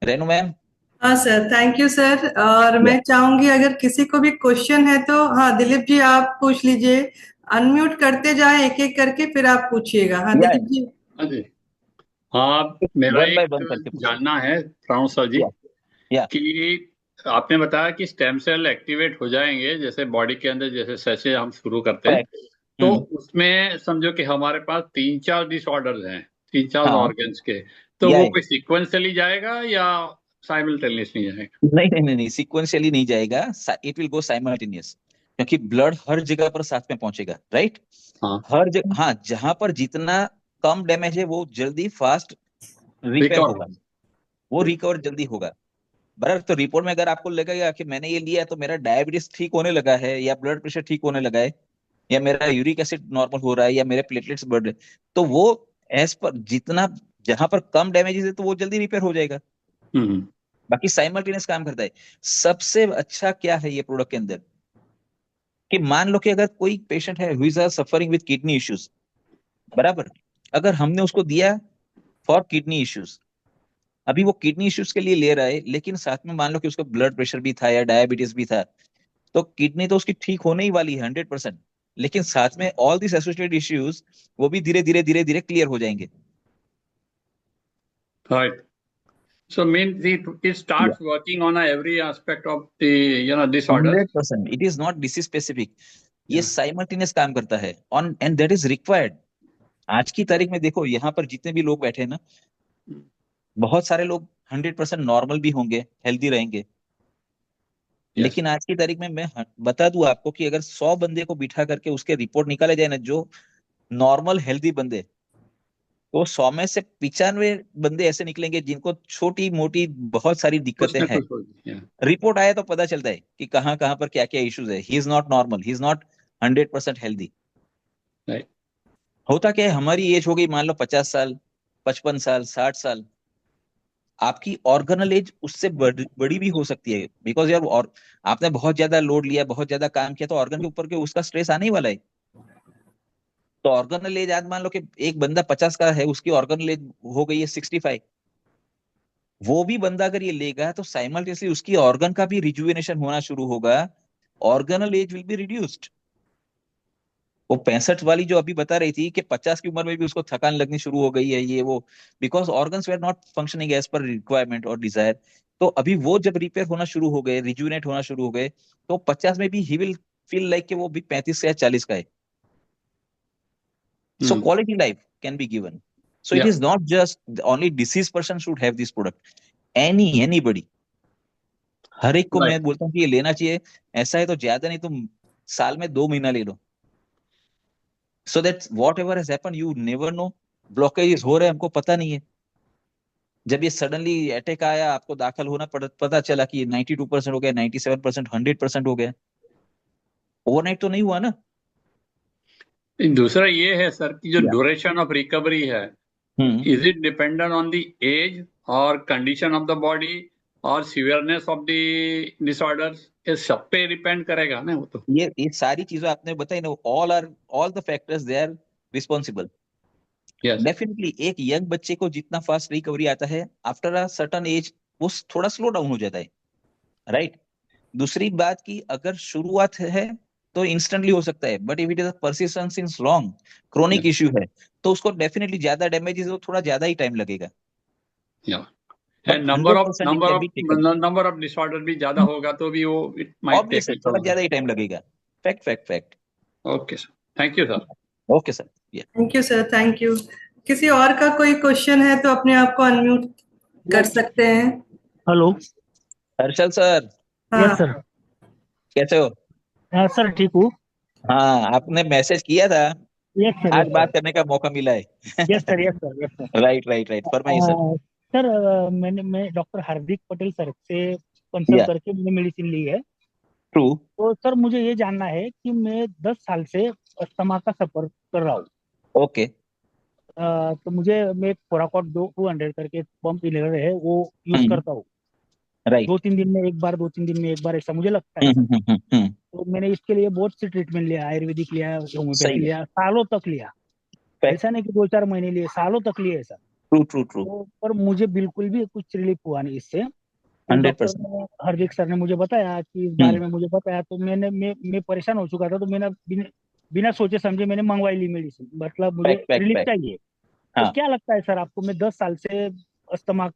Renu ma'am? हाँ सर, थैंक यू सर। और मैं चाहूंगी अगर किसी को भी क्वेश्चन है तो हाँ दिलीप जी आप पूछ लीजिए, अनम्यूट करते जाए एक एक करके, फिर आप पूछिएगा। हाँ दिलीप जी। हाँ जी, हाँ मेरा वन बाय एक वन करके पूछिए। जानना है राउंड सर जी या कि आपने बताया कि स्टेम सेल एक्टिवेट हो जाएंगे जैसे बॉडी के अंदर, जैसे सेशन हम शुरू करते हैं तो उसमें समझो कि हमारे पास 3-4 डिसऑर्डर्स हैं, 3-4 हाँ। ऑर्गन्स के, तो या वो कोई सीक्वेंशियली जाएगा या साइमल्टेनियसली जाएगा? नहीं, सीक्वेंशियली नहीं जाएगा, इट विल गो साइमल्टेनियस, क्योंकि ब्लड हर जगह पर साथ में पहुंचेगा, राइट? हाँ, हर जगह, हाँ, जहां पर जितना कम डैमेज है वो जल्दी फास्ट रिपेयर होगा, वो रिकवर जल्दी होगा। बराबर। तो रिपोर्ट में अगर आपको लगेगा कि मैंने ये लिया तो मेरा डायबिटीज ठीक होने लगा है, या ब्लड प्रेशर ठीक होने लगा है, या मेरा यूरिक एसिड नॉर्मल हो रहा है, या मेरे प्लेटलेट्स बढ़ रहे, तो वो एज पर जितना, जहां पर कम डैमेजेस है तो वो जल्दी रिपेयर हो जाएगा। बाकी साइमल्टेनियस काम करता है। सबसे अच्छा क्या है ये प्रोडक्ट के अंदर, कि मान लो कि अगर कोई पेशेंट है who is suffering with kidney issues, बराबर, अगर हमने उसको दिया फॉर किडनी इश्यूज, अभी वो किडनी इश्यूज के लिए ले रहा है, लेकिन साथ में मान लो कि उसका ब्लड प्रेशर भी था या डायबिटीज भी था, तो किडनी तो उसकी ठीक होने ही वाली है 100%, लेकिन साथ में ऑल दिस एसोसिएटेड इश्यूज वो भी धीरे धीरे धीरे धीरे क्लियर हो जाएंगे। Right. So means it starts working on every aspect of the disorder. 100%. It is not disease specific. ये साइमल्टेनियस काम करता है on, and that is required. आज की तारीख में देखो, यहाँ पर जितने भी लोग बैठे हैं ना, बहुत सारे लोग 100% नॉर्मल भी होंगे, हेल्दी रहेंगे, लेकिन आज की तारीख में मैं बता दूं आपको कि अगर 100 बंदे को बिठा करके उसके रिपोर्ट निकाले जाए ना, जो नॉर्मल हेल्दी बंदे, तो 100 में से 95 बंदे ऐसे निकलेंगे जिनको छोटी मोटी बहुत सारी दिक्कतें हैं। रिपोर्ट आया तो पता चलता है कि कहाँ कहाँ पर क्या क्या इश्यूज है। He is not normal, he is not 100% healthy. होता क्या है, हमारी एज हो गई मान लो 50 साल, 55 साल, 60 साल, आपकी ऑर्गेनल एज उससे बड़ी भी हो सकती है, बिकॉज यार, और आपने बहुत ज्यादा लोड लिया, बहुत ज्यादा काम किया, तो ऑर्गन के ऊपर के उसका स्ट्रेस आने ही वाला है। तो ऑर्गेनल एज आज मान लो कि एक बंदा 50 का है, उसकी ऑर्गेनल एज हो गई है 65, वो भी बंदा अगर ये लेगा तो साइमल्टेनियसली उसकी ऑर्गन का भी रिजुवेनेशन होना शुरू होगा, organal age will be reduced. वो 65 वाली जो अभी बता रही थी कि 50 की उम्र में भी उसको थकान लगनी शुरू हो गई है, ये वो, because organs were not functioning as per requirement और डिजायर। तो अभी वो जब रिपेयर होना शुरू हो गए, रिजुनेट होना शुरू हो गए, तो 50 में भी ही विल फील लाइक कि वो भी 35 या 40 का है। So quality life can be given. So it is not just only deceased person should have this product. Anybody, हर एक को मैं बोलता हूँ कि ये लेना चाहिए। ऐसा है तो ज्यादा नहीं, तुम साल में 2 महीना ले लो, so that whatever has happened you never know. Blockage हो रहे हैं, हमको पता नहीं है। जब ये सडनली अटैक आया, आपको दाखिल होना पता चला कि 92% हो गया, 97%, 100% हो गया। ओवरनाइट तो नहीं हुआ ना। दूसरा ये है सर कि जो ड्यूरेशन ऑफ रिकवरी है, is it dependent on the age और कंडीशन ऑफ द बॉडी और सीवियरनेस ऑफ द डिसऑर्डर्स, ये सब पे डिपेंड करेगा ना वो तो। ये सारी चीजें आपने बताई ना, all the factors they are responsible. Definitely एक यंग बच्चे को जितना फास्ट रिकवरी आता है, आफ्टर अ सर्टन एज वो थोड़ा स्लो डाउन हो जाता है, राइट? दूसरी बात की अगर शुरुआत है तो इंस्टेंटली हो सकता है, but if it is persistence in long chronic issue है, तो उसको डेफिनेटली ज्यादा डैमेजेस हो, थोड़ा ज्यादा ही टाइम लगेगा। नंबर ऑफ डिसऑर्डर भी ज्यादा होगा तो भी वो इट माइट टेक थोड़ा ज्यादा ही टाइम लगेगा। Fact. Okay sir, thank you sir. Okay sir, thank you sir, thank you. किसी और का कोई क्वेश्चन है तो अपने आप को अनम्यूट कर सकते हैं। Hello Harshal sir. Yes sir, कैसे हो? सर ठीक हूँ। हाँ, आपने मैसेज किया था, यस सर, आज बात करने का मौका मिला है। Yes sir, yes sir, yes sir. Right, फरमाइए सर। सर मैं डॉक्टर हार्दिक पटेल सर से कंसल्ट करके मैंने मेडिसिन ली है। ट्रू। तो सर मुझे ये जानना है कि मैं 10 साल से अस्थमा का सफर कर रहा हूँ। ओके। तो मैं एक फोराकॉट 200 करके पंप इनहेलर है वो यूज करता हूँ। राइट। 2-3 दिन में एक बार, 2-3 दिन में एक बार, ऐसा मुझे लगता है सर। तो मैंने इसके लिए बहुत सी ट्रीटमेंट लिया, आयुर्वेदिक लिया, होम्योपैथी सही है। लिया, सालों तक लिया। फैक्ट। ऐसा नहीं कि 2-4 महीने लिए, सालों तक लिए सर। True true true. तो पर मुझे बिल्कुल भी कुछ रिलीफ हुआ नहीं इससे। फिर हंड्रेड डॉक्टर परसेंट ने, हार्दिक सर ने मुझे बताया कि इस बारे में मुझे बताया, तो मैं परेशान हो चुका था, तो मैंने बिना सोचे समझे मैंने मंगवाई ली मेडिसिन, मतलब मुझे फैक्ट फैक्ट रिलीफ फैक्ट। चाहिए। तो हाँ, क्या लगता है सर आपको, मैं 10 साल से अस्थमा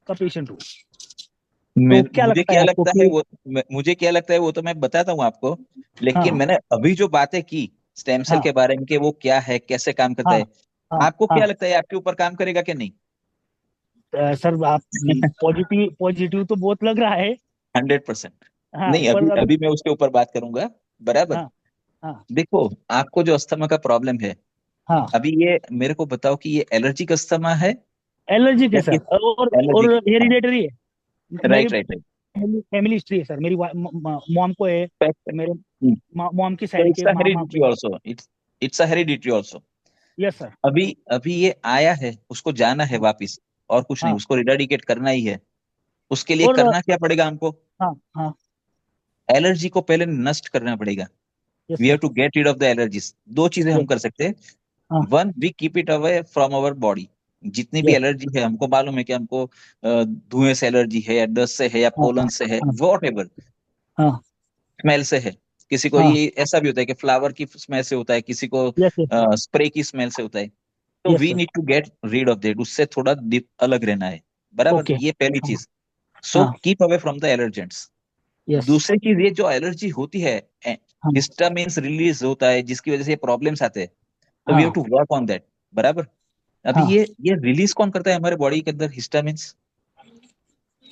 का पेशेंट हूँ, तो क्या मुझे लगता है क्या आपको लगता है कि? वो मुझे क्या लगता है वो तो मैं बताता हूँ आपको। लेकिन हाँ मैंने अभी जो बातें की स्टेम सेल हाँ के बारे में कि वो क्या है, कैसे काम करता हाँ है, हाँ आपको हाँ। क्या लगता है आपके ऊपर काम करेगा कि नहीं? सर आप पॉजिटिव पॉजिटिव तो बहुत लग रहा है। 100%। हाँ नहीं, पर अभी अभी। अभी मैं उसके ऊपर बात करूंगा। बराबर। हाँ हाँ देखो, आपको जो अस्थमा का प्रॉब्लम है, हाँ। अभी ये मेरे को बताओ कि ये एलर्जिक अस्थमा है एलर्जिक है या सर, किस? और एलर्जिक। हाँ। हेरिडेटरी है। मेरी right right right. Family history है सर, मेरी मॉम को है, फैक्ट। मेरे मॉम की तो साइड इट्स के अ मामा हेरिडिटरी को है। Also, it's a hereditary also. Yes sir. अभी अभी ये आया है, उसको जाना है हाँ वापिस। और कुछ नहीं, हाँ। उसको इरेडिकेट करना ही है। उसके लिए और करना क्या पड़ेगा हमको? हाँ हाँ। एलर्जी को पहले नष्ट करना पड़ेगा। Yes we have sir. To get rid of the allergies. दो चीजें हम यस। कर सकते हैं। हाँ। One, we keep it away from our body. जितनी भी यस। एलर्जी है, हमको मालूम है कि हमको धुएं से एलर्जी है, या डस्ट से है, या हाँ पोलन हाँ से है, हाँ वॉट एवर, हाँ स्मेल से है। किसी को हाँ। ये ऐसा भी होता है कि फ्लावर की स्मेल से होता है, किसी को यस यस सर। स्प्रे की स्मेल से होता है। तो yes we sir. Need to get rid of that, उससे थोड़ा अलग रहना है। बराबर, ओके। ये पहली हाँ चीज। सो हाँ। Keep away from the allergens. Yes. दूसरी चीज, ये जो एलर्जी होती है, हाँ हिस्टामिन्स रिलीज होता है जिसकी वजह से प्रॉब्लम्स आते हैं। तो वी हैव हाँ टू वर्क ऑन दैट। बराबर। अभी हाँ ये रिलीज कौन करता है हमारे बॉडी के अंदर हिस्टामिन्स?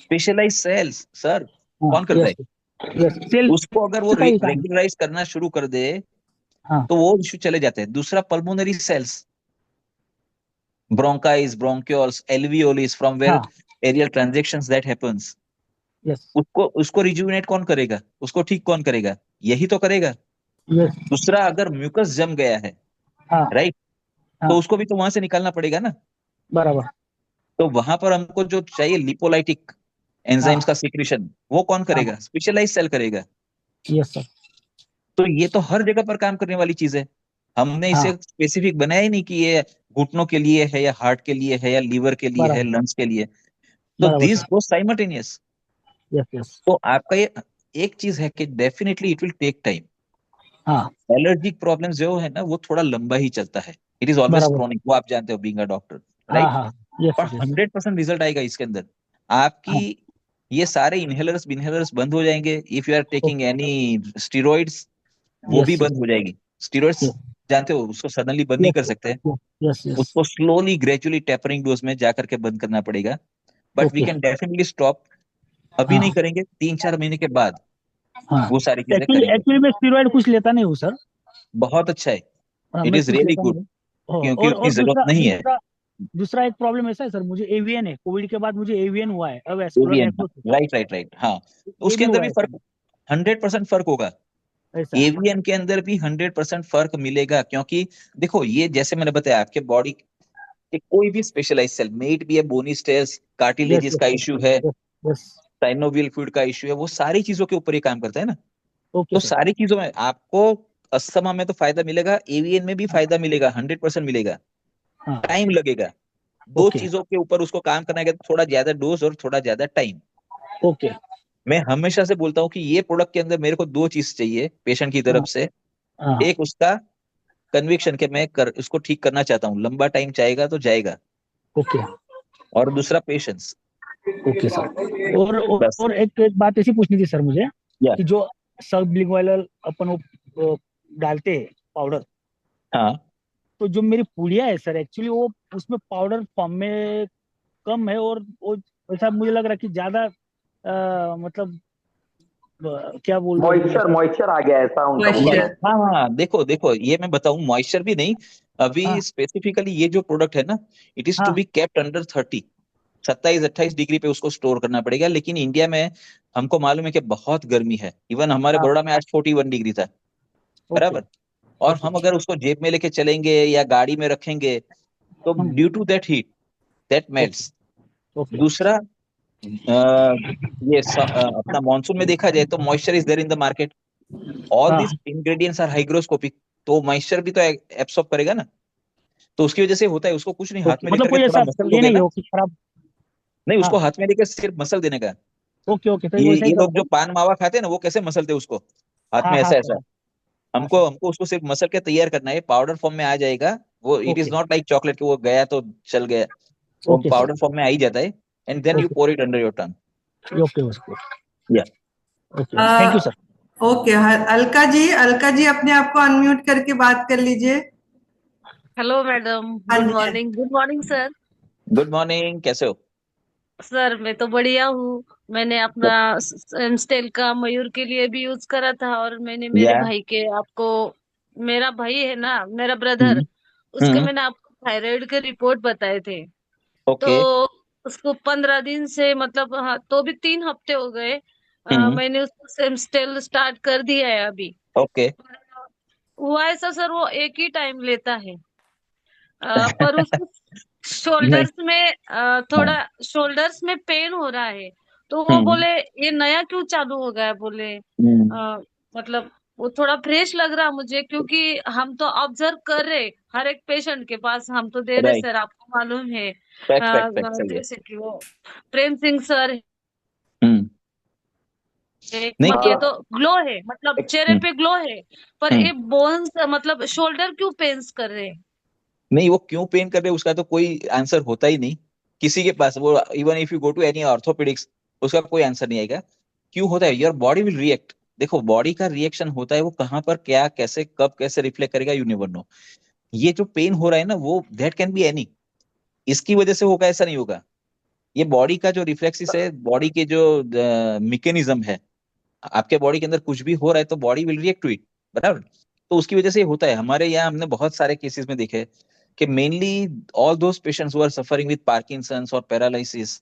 Specialise sales sir. हाँ। कौन करता यस है? यस, सेल उसको अगर वो का ही काम। रेगुलराइज करना शुरू कर दे, हाँ तो वो इश्यू चले जाते हैं। दूसरा, pulmonary cells, bronchi, bronchioles, alveoli, from where हाँ। Aerial transactions that happens, yes उसको उसको रिजुविनेट कौन करेगा? उसको ठीक कौन करेगा? यही तो करेगा। यस। दूसरा, अगर म्यूकस जम गया है, हाँ राइट, हाँ। तो उसको भी तो वहां से निकालना पड़ेगा ना। बराबर। तो वहां पर हमको जो चाहिए लिपोलाइटिक एंजाइम्स हाँ का सिक्रीशन, वो कौन हाँ। करेगा? स्पेशलाइज सेल करेगा। Yes sir. तो ये तो हर जगह पर काम करने वाली चीज है। हमने इसे हाँ। स्पेसिफिक बनाया ही नहीं कि ये घुटनों के लिए है, या हार्ट के लिए है, या लीवर के लिए है, बराबर। लंग्स के लिए। तो बराबर this sir. Go simultaneous. Yes yes. तो आपका ये एक चीज है कि definitely it will take time. हाँ। एलर्जिक प्रॉब्लम जो है ना, वो थोड़ा लंबा ही चलता है। इट इज ऑलवेज बराबर। क्रोनिक, वो आप जानते हो बीइंग अ डॉक्टर। हाँ राइट। हाँ। यस और सर यस। 100% रिजल्ट आएगा इसके अंदर। आपकी हाँ। ये सारे इनहेलर्स बंद हो जाएंगे। If you are taking okay. Any steroids, वो भी यस यस। बंद हो जाएगी। स्टीरॉइड्स यस जानते हो, उसको सडनली बंद नहीं यस कर सकते। Yes yes. उसको स्लोली ग्रेजुअली टेपरिंग डोज में जाकर के बंद करना पड़ेगा। But we okay. Can definitely stop. अभी नहीं हाँ करेंगे, 3-4 महीने के बाद हाँ। वो सारी चीजें एक्चुअली करेंगे। एक्चुअली मैं स्टीरॉइड कुछ लेता नहीं हूँ सर। बहुत अच्छा है। हाँ, इट मैं इज कुछ रियली लेता नहीं गुड, हूँ। हाँ, क्योंकि उतनी और जरूरत दूसरा नहीं है। दूसरा दूसरा एक प्रॉब्लम ऐसा है सर, मुझे एवीएन है, कोविड के बाद मुझे एवीएन हुआ है, avascular AVN, nephrosis. Right right right, हाँ। ये उसके भी अंदर हुआ भी है फर्क, सर। 100% फर्क होगा। ऐसा। एवीएन के अंदर भी 100% फर्क मिलेगा, क्योंकि देखो, ये जैसे मैंने बताया, आपके बॉडी के कोई भी स्पेशलाइज सेल, मेट भी है, बोनी स्टेल्स, यस कार्टिलेजेस यस का यस। इश्यू है, यस यस। साइनोवियल फ्लूइड का इश्यू है, वो सारी चीजों के ऊपर ही काम करता है ना। ओके तो सर। सारी चीजों में आपको अस्थमा में तो फायदा मिलेगा, एवीएन में भी फायदा मिलेगा, 100% मिलेगा। हाँ। टाइम लगेगा। दो ओके। चीजों के ऊपर उसको काम करना है, थोड़ा ज्यादा डोज और थोड़ा ज्यादा टाइम। ओके। मैं हमेशा से बोलता हूँ कि ये प्रोडक्ट के अंदर मेरे को दो चीज चाहिए पेशेंट की तरफ हाँ से। हाँ। एक, उसका कन्विक्शन कि उसको ठीक करना चाहता हूँ, लंबा टाइम चाहेगा तो जाएगा। ओके। और दूसरा, पेशेंस। Okay sir. बस। और एक बात ऐसी पूछनी थी सर मुझे, या। कि जो सबलिंगुअल अपन वो डालते हैं पाउडर, हाँ। तो जो मेरी पुड़िया है सर, एक्चुअली वो उसमें पाउडर फॉर्म में कम है, और वो ऐसा मुझे लग रहा है कि ज्यादा मतलब क्या बोलते हैं मॉइस्चर मॉइस्चर आ गया ऐसा उनका बोलना मॉइस्चर। है। हाँ हाँ, देखो देखो, ये मैं बताऊं, मॉइस्चर भी नहीं। अभी हाँ स्पेसिफिकली ये जो प्रोडक्ट है ना, इट इज टू हाँ। बी केप्ट अंडर 30, 27-28 डिग्री पे उसको स्टोर करना पड़ेगा। लेकिन इंडिया में हमको मालूम है कि बहुत गर्मी है। इवन हमारे हाँ। बड़ौदा में आज 41 डिग्री था। ओके। बराबर। और ओके। हम अगर उसको जेब में लेके चलेंगे या गाड़ी में रखेंगे, तो due to that heat that melts. दूसरा अपना मॉनसून में देखा जाए तो moisture is there in the market, all this ingredients are hygroscopic, तो मॉइस्चर भी तो एब्सॉर्ब करेगा ना, तो उसकी वजह से होता है। उसको कुछ नहीं, हाथ में मतलब लेकर कोई के थोड़ा ऐसा मसल ये दोगे नहीं ना, हो कि खराब। नहीं उसको हाथ में लेकर सिर्फ मसल देने का। ओके ओके, तो ये वैसा ही लोग करता जो हूँ। पान मावा खाते हैं ना, वो कैसे मसलते हैं उसको हाथ में, ऐसा ऐसा। हमको उसको सिर्फ मसल के तैयार करना है, पाउडर फॉर्म में आ जाएगा वो। It is not like chocolate कि वो गया तो चल गया, वो पाउडर फॉर्म में आ ही जाता है। And then you pour it under your tongue. Okay या okay, thank you sir. Okay, Alka ji अपने आप को अनम्यूट करके बात कर लीजिए। Hello madam, good morning. Good morning sir. Good morning, कैसे हो? सर मैं तो बढ़िया हूँ। मैंने अपना एमस्टेल का मयूर के लिए भी यूज करा था, और मैंने मेरे भाई के, आपको, मेरा भाई है ना, मेरा ब्रदर, उसके मैंने आपको थायराइड के रिपोर्ट बताए थे। तो उसको 15 दिन से, मतलब हाँ, तो भी 3 हफ्ते हो गए। मैंने उसको एमस्टेल स्टार्ट कर दिया है अभी। ओके। हुआ ऐसा सर, वो एक ही टाइम लेता है, पर उसको शोल्डर्स में थोड़ा शोल्डर्स में पेन हो रहा है। तो वो बोले ये नया क्यों चालू हो गया है, बोले मतलब वो थोड़ा फ्रेश लग रहा मुझे, क्योंकि हम तो ऑब्जर्व कर रहे हर एक पेशेंट के पास, हम तो दे रहे सर, आपको मालूम है। जैसे कि वो प्रेम सिंह सर है, ये तो ग्लो है, मतलब चेहरे पे ग्लो है, पर ये बोन्स, मतलब शोल्डर क्यों पेन्स कर रहे हैं? नहीं, वो क्यों पेन कर रहे हैं उसका तो कोई आंसर होता ही नहीं किसी के पास। वो even if you go to any orthopaedics, उसका कोई आंसर नहीं आएगा। क्यों होता है? Your body will react. देखो, बॉडी का रिएक्शन होता है, वो कहाँ पर क्या कैसे कब कैसे रिफ्लेक्ट करेगा, यू नेवर नो। ये जो पेन हो रहा है ना, वो दैट कैन बी एनी, इसकी वजह से होगा ऐसा नहीं होगा। ये बॉडी का जो रिफ्लेक्सिस है, बॉडी के जो मैकेनिज्म है, आपके बॉडी के अंदर कुछ भी हो रहा है तो body will react to it, बराबर। तो उसकी वजह से होता है। हमारे यहाँ हमने बहुत सारे केसेस में देखे कि mainly all those patients who are suffering with Parkinson's और पैरालिसिस,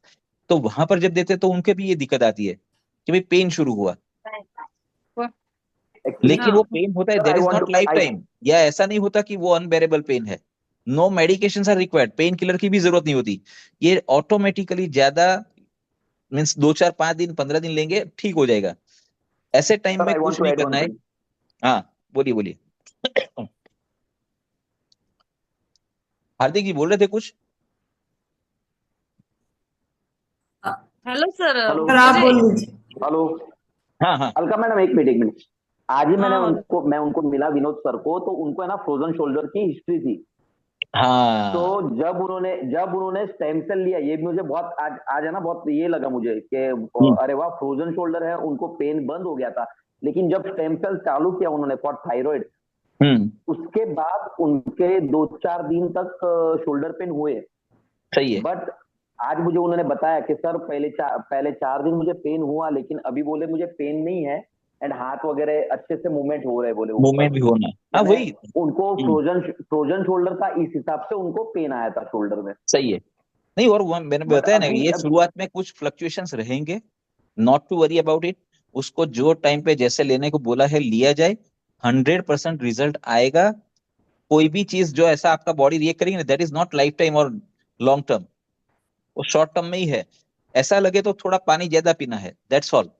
तो वहां पर जब देते तो उनके भी ये दिक्कत आती है कि भाई पेन शुरू हुआ, लेकिन वो पेन होता है, that is not lifetime, या ऐसा नहीं होता कि वो अनबेरेबल पेन है। No medication are required, pain killer की भी जरूरत नहीं होती। ये ऑटोमेटिकली ज्यादा मीन्स 2 4 5 दिन 15 दिन लेंगे, ठीक हो जाएगा। ऐसे टाइम में कुछ नहीं करना है। हाँ, बोलिए बोलिए। हार्दिक जी बोल रहे थे कुछ? हेलो सर, आप बोल लीजिए। हेलो। हाँ अलका मैडम, एक मिनट। आज ही मैं उनको मिला, विनोद सर को, तो उनको है ना फ्रोजन शोल्डर की हिस्ट्री थी। हाँ। तो जब उन्होंने स्टेम सेल लिया, ये मुझे बहुत आज है ना, बहुत ये लगा मुझे कि अरे वाह, फ्रोजन शोल्डर है, उनको पेन बंद हो गया था। लेकिन जब स्टेम सेल चालू किया उन्होंने फॉर थायराइड, उसके बाद उनके 2 4 दिन तक शोल्डर पेन हुए। सही है। बट आज मुझे उन्होंने बताया कि सर पहले 4 दिन मुझे पेन हुआ, लेकिन अभी बोले मुझे पेन नहीं है, एंड हाथ वगैरह अच्छे से मूवमेंट हो रहे, बोले मूवमेंट भी होना। हाँ, वही उनको फ्रोजन शोल्डर का, इस हिसाब से उनको पेन आया था शोल्डर में। सही है। नहीं, और वो मैंने बताया ना, ये शुरुआत में कुछ फ्लक्चुएशंस रहेंगे, not to worry about it. उसको जो टाइम पे जैसे लेने को बोला है लिया जाए, 100% रिजल्ट आएगा। कोई भी चीज जो ऐसा आपका बॉडी रिएक्ट करेगी ना, that is not life time और लॉन्ग टर्म, वो शॉर्ट टर्म में ही है। ऐसा लगे तो थोड़ा पानी ज्यादा पीना है, दैट्स ऑल।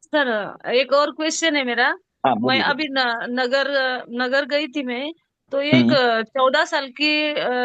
सर एक और क्वेश्चन है मेरा। मैं अभी नगर नगर गई थी मैं, तो एक 14 साल की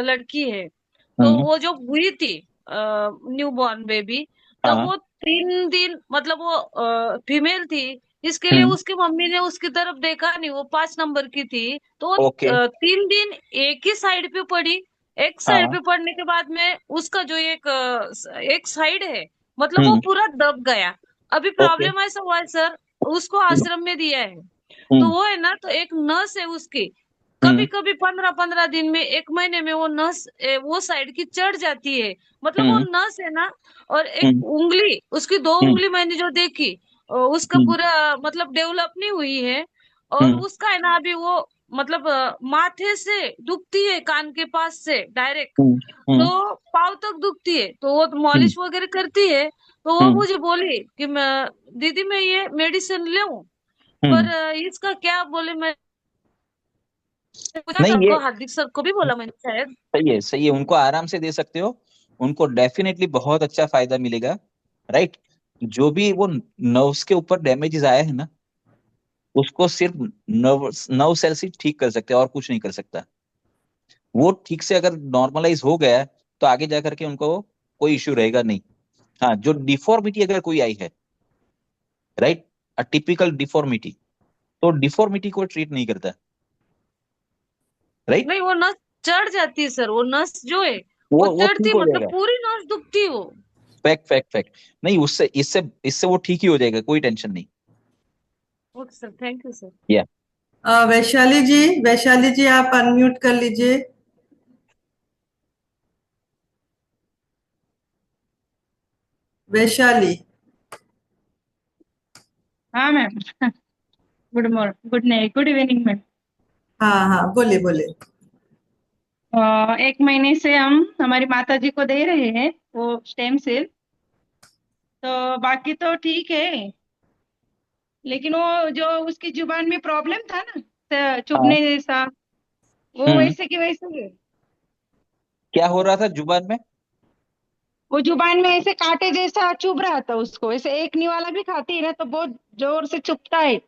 लड़की है, तो वो जो हुई थी न्यू बॉर्न बेबी, तब वो 3 दिन, मतलब वो फीमेल थी, इसके लिए उसकी मम्मी ने उसकी तरफ देखा नहीं, वो 5 नंबर की थी, तो 3 दिन एक ही साइड पे पड़ी। एक साइड पे पड़ने के बाद में उसका जो एक साइड है, मतलब वो पूरा दब गया। अभी प्रॉब्लम ऐसा हुआ है सर, उसको आश्रम में दिया है, तो वो है ना, तो एक नस है उसकी, कभी कभी 15 दिन में, 1 महीने में वो नस वो साइड की चढ़ जाती है, मतलब वो नस है ना। और एक उंगली, उसकी 2 उंगली मैंने जो देखी, उसका पूरा मतलब डेवलप नहीं हुई है, और उसका है ना अभी वो, मतलब माथे से दुखती है, कान के पास से डायरेक्ट, तो पाँव तक दुखती है, तो वो मॉलिश वगैरह करती है। तो वो मुझे बोली कि दीदी मैं ये मेडिसिन लूं, पर इसका क्या, बोले मैं नहीं ये हार्दिक सर को भी बोला मैंने शायद। सही है, उनको आराम से दे सकते हो, उनको डेफिनेटली बहुत अच्छा फायदा मिलेगा, राइट। जो भी वो नर्व्स के ऊपर डैमेजेस आए हैं ना, उसको सिर्फ नर्व सेल से ठीक कर सकते हैं और कुछ नहीं कर सकता। वो ठीक से अगर नॉर्मलाइज हो गया तो आगे जाकर के उनको कोई इश्यू रहेगा नहीं। हाँ, जो डिफॉर्मिटी अगर कोई आई है, राइट, टिपिकल डिफॉर्मिटी, तो डिफॉर्मिटी को ट्रीट नहीं करता, राइट। नहीं, वो नस चढ़ जाती है सर, वो नस जो है वो चढ़ती ठीक है, हो मतलब जाएगा। पूरी नस दुखती है वो। फैक्ट नहीं, उससे इससे इससे वो ठीक ही हो जाएगा, कोई टेंशन नहीं। Okay sir, thank you sir. या वैशाली जी आप अनम्यूट कर लीजिए। वैशाली। हाँ ma'am. Good morning, good evening ma'am. हाँ बोलिए बोलिए। 1 महीने से हम हमारी माता जी को दे रहे हैं वो स्टेम सेल, तो बाकी तो ठीक है, लेकिन वो जो उसकी जुबान में प्रॉब्लम था ना, चुभने जैसा, वो वैसे की वैसे ही है। क्या हो रहा था जुबान में? वो जुबान में ऐसे कांटे जैसा चुभ रहा था उसको, ऐसे एक निवाला भी खाती है ना तो बहुत जोर से चुभता है।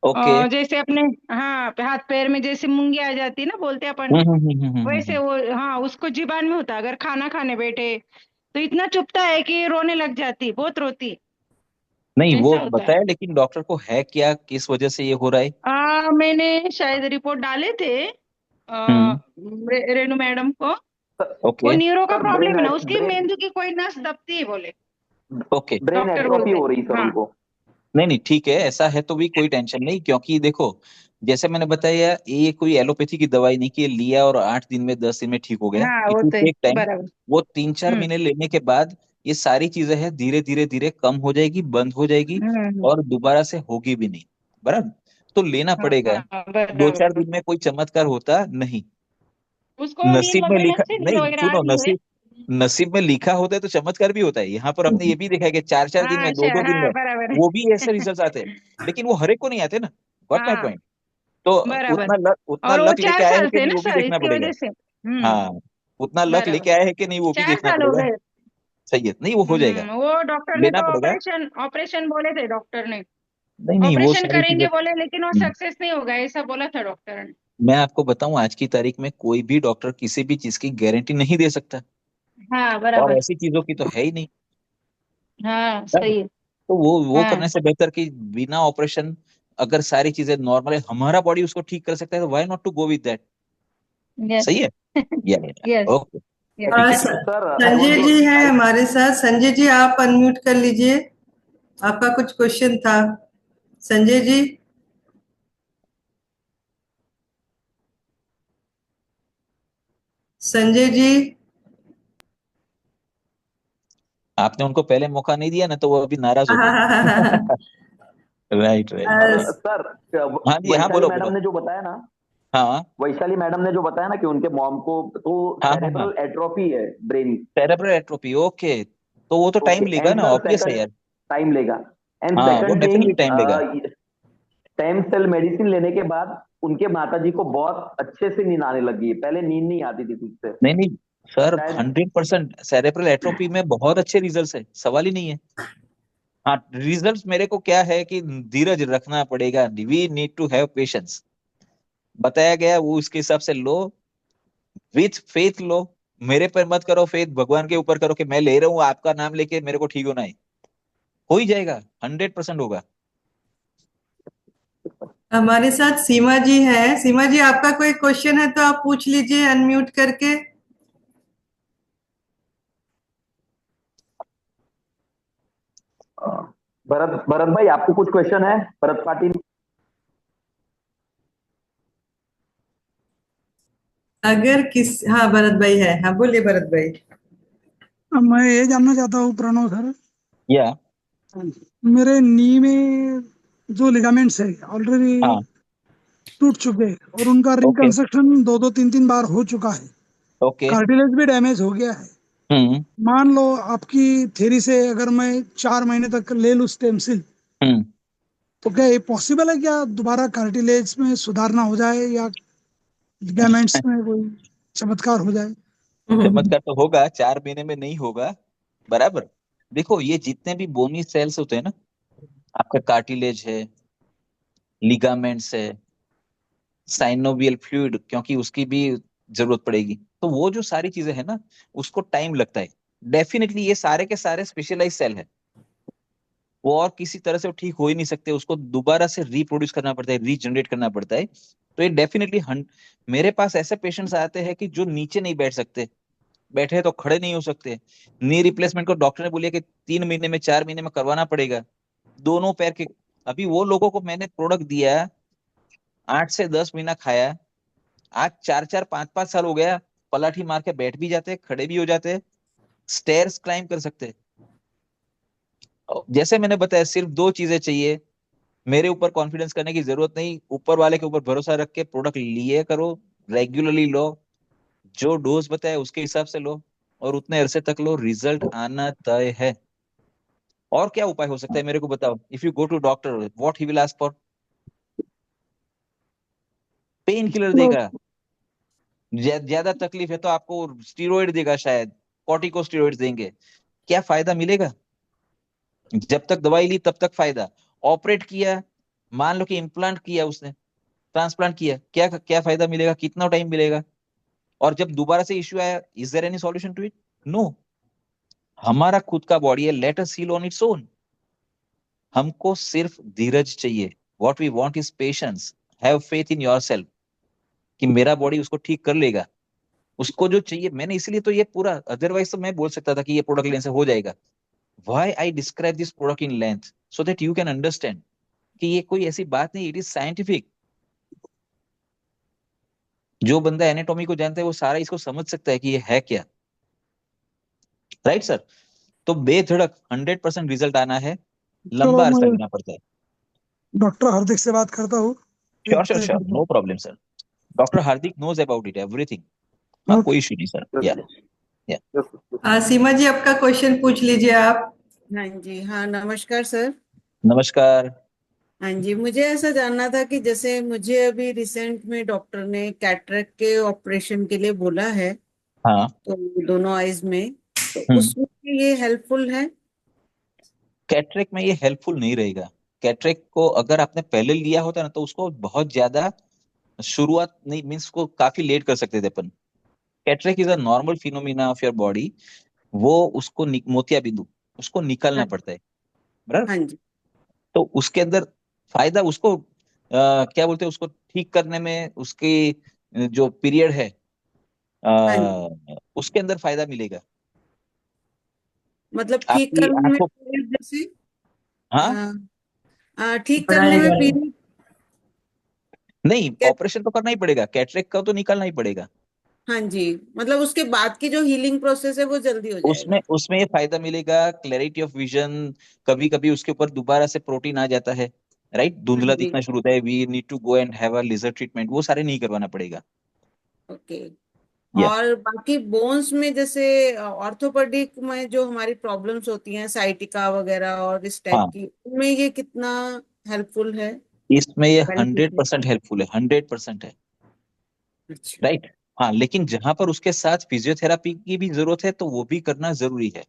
ओके। जैसे अपने हाँ हाथ पैर में जैसे मूंगी आ जाती है ना, बोलते हैं अपन, वैसे वो हाँ उसको जुबान में होता है। अगर खाना खाने बैठे तो इतना चुभता है कि रोने लग जाती, बहुत रोती। नहीं वो ऐसा होता है। बताया, लेकिन डॉक्टर को है क्या, किस वजह से ये हो रहा है? मैंने शायद रिपोर्ट डाले थे रेणु मैडम को। ओके वो न्यूरो का प्रॉब्लम है ना, उसकी ब्रेन मेंदू की कोई नस दबती है बोले, ओके। ब्रेन डॉक्टर एट्रोफी बोलते हो रही सर हाँ। उनको। नहीं ठीक है, ऐसा है तो भी कोई टेंशन नहीं, क्योंकि देखो जैसे मैंने बताया, ये कोई एलोपैथी की दवाई नहीं कि ये लिया और 8 दिन में 10 दिन में ठीक हो गया। हाँ इट वो विल तो है, टेक टाइम। बराबर। वो 3-4 महीने लेने के बाद ये सारी चीजें हैं, धीरे धीरे धीरे कम हो जाएगी, बंद हो जाएगी, हम्म। और दोबारा से होगी भी नहीं। बराबर, तो लेना पड़ेगा। हाँ 2-4 बराबर। दिन में कोई चमत्कार होता नहीं। उसको नींद नसीब में वगैरह लिखा अच्छे नींद नहीं, वगैरह सुनो, आती है। नसीब में लिखा होता है तो चमत्कार भी होता है। यहाँ पर हमने ये भी देखा है कि 4-4 दिन में, हाँ 2-2 दिन में, हाँ बराबर। वो भी ऐसे रिजल्ट आते हैं। लेकिन वो हर एक को नहीं आते ना। गॉट माय हाँ पॉइंट? तो बराबर। उतना और वो लक लेके 4 आया है साल कि से नहीं, ना वो भी सर, देखना इसकी पड़ेगा। वजह से। हाँ, उतना लक बराबर। लेके आया है कि नहीं, वो भी 4 देखना साल हो पड़ेगा। गए। सही है, नहीं वो हो जाएगा, वो डॉक्टर ने लेना तो पड़ेगा। ऑपरेशन बोले थे डॉक्टर ने, नहीं वो ऑपरेशन सारी चीजें। करेंगे बोले, लेकिन वो हम्म, सक्सेस नहीं होगा ऐसा बोला था डॉक्टर ने। मैं आपको बताऊं, आज की तारीख में कोई भी डॉक्टर किसी भी चीज की गारंटी नहीं दे सकता, हाँ और बराबर। ऐसी चीजों की तो है ही नहीं। हाँ सही है। तो वो हाँ करने से बेहतर कि बिना ऑपरेशन, अगर सारी चीजें नॉर्मल है, हमारा बॉडी उसको ठीक कर सकता है, तो why not to go with that. Yes. सही है। या यस। Okay, yes. ठीक है। सर संजय जी हैं हमारे साथ। संजय जी आप अनम्यूट कर लीजिए, आपका कुछ क्वेश्चन था। संजय जी। संजय जी। आपने उनको पहले मौका नहीं दिया ना, तो वो अभी नाराज हो गए। Right right. सर हाँ जी, हाँ वैशाली बोलो मैडम बोलो। ने जो बताया ना, हाँ वैशाली मैडम ने जो बताया ना कि उनके मॉम को तो हाँ हाँ हाँ, सेरेब्रल एट्रोफी है ब्रेन। सेरेब्रल एट्रोपी, ओके, तो वो तो ओके टाइम लेगा एंड ना, सर ऑब्वियस है सेकंड यार। टाइम लेगा। एंड हाँ, वो सेकंड डेफिनेटली टाइम लेगा। थिंग, स्टेम सेल मेडिसिन लेने के बाद उनके माताजी को बहुत अच्छे से नींद आने लगी है, पहले नींद नहीं आती थी ठीक से नहीं सर, शायद। 100% सेरेब्रल एट्रोपी में बहुत अच्छे रिजल्ट्स है, सवाल ही नहीं है। हाँ, रिजल्ट्स मेरे को क्या है कि धीरज रखना पड़ेगा, we need to have patience. बताया गया वो उसके हिसाब से लो, विथ फेथ लो। मेरे पर मत करो फेथ, भगवान के ऊपर करो कि मैं ले रहा हूँ आपका नाम लेके, मेरे को ठीक होना है। हो ही जाएगा, 100% होगा। हमारे साथ सीमा जी है। सीमा जी आपका कोई क्वेश्चन है तो आप पूछ लीजिए अनम्यूट करके। भरत भरत भाई आपको कुछ क्वेश्चन है? भरत पाटिल। अगर हाँ भरत भाई है, हाँ बोलिए भरत भाई। मैं ये जानना चाहता हूँ प्रणव सर, या मेरे नी में जो लिगामेंट्स है ऑलरेडी हाँ, टूट चुके हैं और उनका ओके रिकंस्ट्रक्शन 2-3 बार हो चुका है, ओके। कार्टिलेज भी डैमेज हो गया है। हम्म मान लो आपकी थ्योरी से अगर मैं 4 महीने तक ले लूं स्टेम सेल, हम्म। तो क्या ये पॉसिबल है क्या दोबारा कार्टिलेज में सुधारना हो जाए, या लिगामेंट्स में कोई चमत्कार हो जाए। चमत्कार तो होगा, 4 महीने में नहीं होगा, बराबर। देखो ये जितने भी बोनी सेल्स होते हैं ना, आपका कार्टिलेज है, लिगामेंट्स है, साइनोवियल फ्लूइड, क्योंकि उसकी भी जरूरत पड़ेगी, तो वो जो सारी चीजें है ना, उसको टाइम लगता है। डेफिनेटली ये सारे के सारे स्पेशलाइज सेल है, वो और किसी तरह से ठीक हो ही नहीं सकते, उसको दोबारा से रिप्रोड्यूस करना पड़ता है, रीजनरेट करना पड़ता है। तो ये डेफिनेटली मेरे पास ऐसे पेशेंट्स आते हैं कि जो नीचे नहीं बैठ सकते, बैठे तो खड़े नहीं हो सकते, नी रिप्लेसमेंट को डॉक्टर ने बोलिए कि 3 महीने में 4 महीने में करवाना पड़ेगा, दोनों पैर के। अभी वो लोगों को मैंने प्रोडक्ट दिया, 8 से 10 महीना खाया, आज 4-4 5-5 साल हो गया, पलाठी मार के बैठ भी जाते, खड़े भी हो जाते, स्टेयर्स क्लाइंब कर सकते। जैसे मैंने बताया, सिर्फ 2 चीजें चाहिए, मेरे ऊपर कॉन्फिडेंस करने की जरूरत नहीं, ऊपर वाले के ऊपर भरोसा रख के प्रोडक्ट लिए करो, रेगुलरली लो, जो डोज बताया उसके हिसाब से लो, और उतने अरसे तक लो, रिजल्ट आना तय है। और क्या उपाय हो सकता है मेरे को बताओ? If you go to doctor, what he will ask for? Pain killer देगा, ज्यादा तकलीफ है तो आपको स्टीरोइड देगा, शायद कॉर्टिकोस्टेरॉइड्स देंगे। क्या फायदा मिलेगा? जब तक दवाई ली तब तक फायदा। ऑपरेट किया, मान लो कि इम्प्लांट किया उसने, ट्रांसप्लांट किया, क्या क्या फायदा मिलेगा, कितना टाइम मिलेगा? और जब दोबारा से इश्यू आया, is there any solution to it? No. हमारा खुद का बॉडी है, let us heal on its own. हमको सिर्फ धीरज चाहिए। What we want is patience. Have faith in yourself कि मेरा बॉडी उसको ठीक कर लेगा। उसको जो चाहिए, मैंने इसलिए तो ये पूरा, अदरवाइज तो मैं बोल सकता था कि ये प्रोडक्ट लेने से हो जाएगा। Why I describe this product in length, so that you can understand कि ये कोई ऐसी बात नहीं, इट इज साइंटिफिक। जो बंदा एनाटॉमी को जानता है वो सारा इसको समझ सकता है कि ये है क्या। Right sir? तो बेधड़क 100% रिजल्ट आना है, चलो लंबा अरसा मैं लेना पड़ता है। डॉक्टर हार्दिक से बात करता हूँ। Sure sure sure, no problem sir. Doctor Hardik knows about it everything. हाँ, कोई इशू नहीं सर। या सीमा जी, आपका क्वेश्चन पूछ लीजिए आप। हाँ जी, हाँ नमस्कार सर। नमस्कार। हाँ जी, मुझे ऐसा जानना था कि जैसे मुझे अभी रिसेंट में डॉक्टर ने कैटरेक्ट के ऑपरेशन के लिए बोला है, हाँ। तो दोनों आईज में, तो उसमें ये हेल्पफुल है? कैटरेक्ट में ये हेल्पफुल नहीं रहेगा। कैटरेक्ट को अगर आपने पहले लिया होता ना, तो उसको बहुत ज्यादा शुरुआत नहीं, मीन्स को काफी लेट कर सकते थे अपन। Cataract is a normal phenomena of your body. वो उसको मोतिया बिंदु, उसको निकालना पड़ता है, बराबर। हाँ जी। तो उसके अंदर फायदा, उसको क्या बोलते हैं, उसको ठीक करने में, उसकी जो पीरियड है, उसके अंदर फायदा मिलेगा। मतलब ठीक आपकी करने में आंखों, पीरियड जैसे? हाँ ठीक करने में पीरियड? नहीं, ऑपरेशन तो करना ही पड़ेगा, कैटरेक्ट का तो निकालना ही पड़ेगा। हाँ जी, मतलब उसके बाद की जो हीलिंग प्रोसेस है वो जल्दी हो जाएगा। उसमें उसमें ये फायदा मिलेगा, क्लैरिटी ऑफ विजन। कभी कभी उसके ऊपर दोबारा से प्रोटीन आ जाता है, राइट, धुंधला जी। दिखना शुरू होता है, we need to go and have a laser treatment, वो सारे नहीं करवाना पड़ेगा। ओके। या और बाकी बोन्स में जैसे ऑर्थोपेडिक में जो हमारी प्रॉब्लम्स होती हैं, साइटिका वगैरह और इस टाइप हाँ, की, उनमें ये कितना हेल्पफुल है? इसमें ये बेनिफिट 100% हेल्पफुल है, 100% है। अच्छा। राइट। हाँ, लेकिन जहां पर उसके साथ फिजियोथेरापी की भी जरूरत है, तो वो भी करना जरूरी है।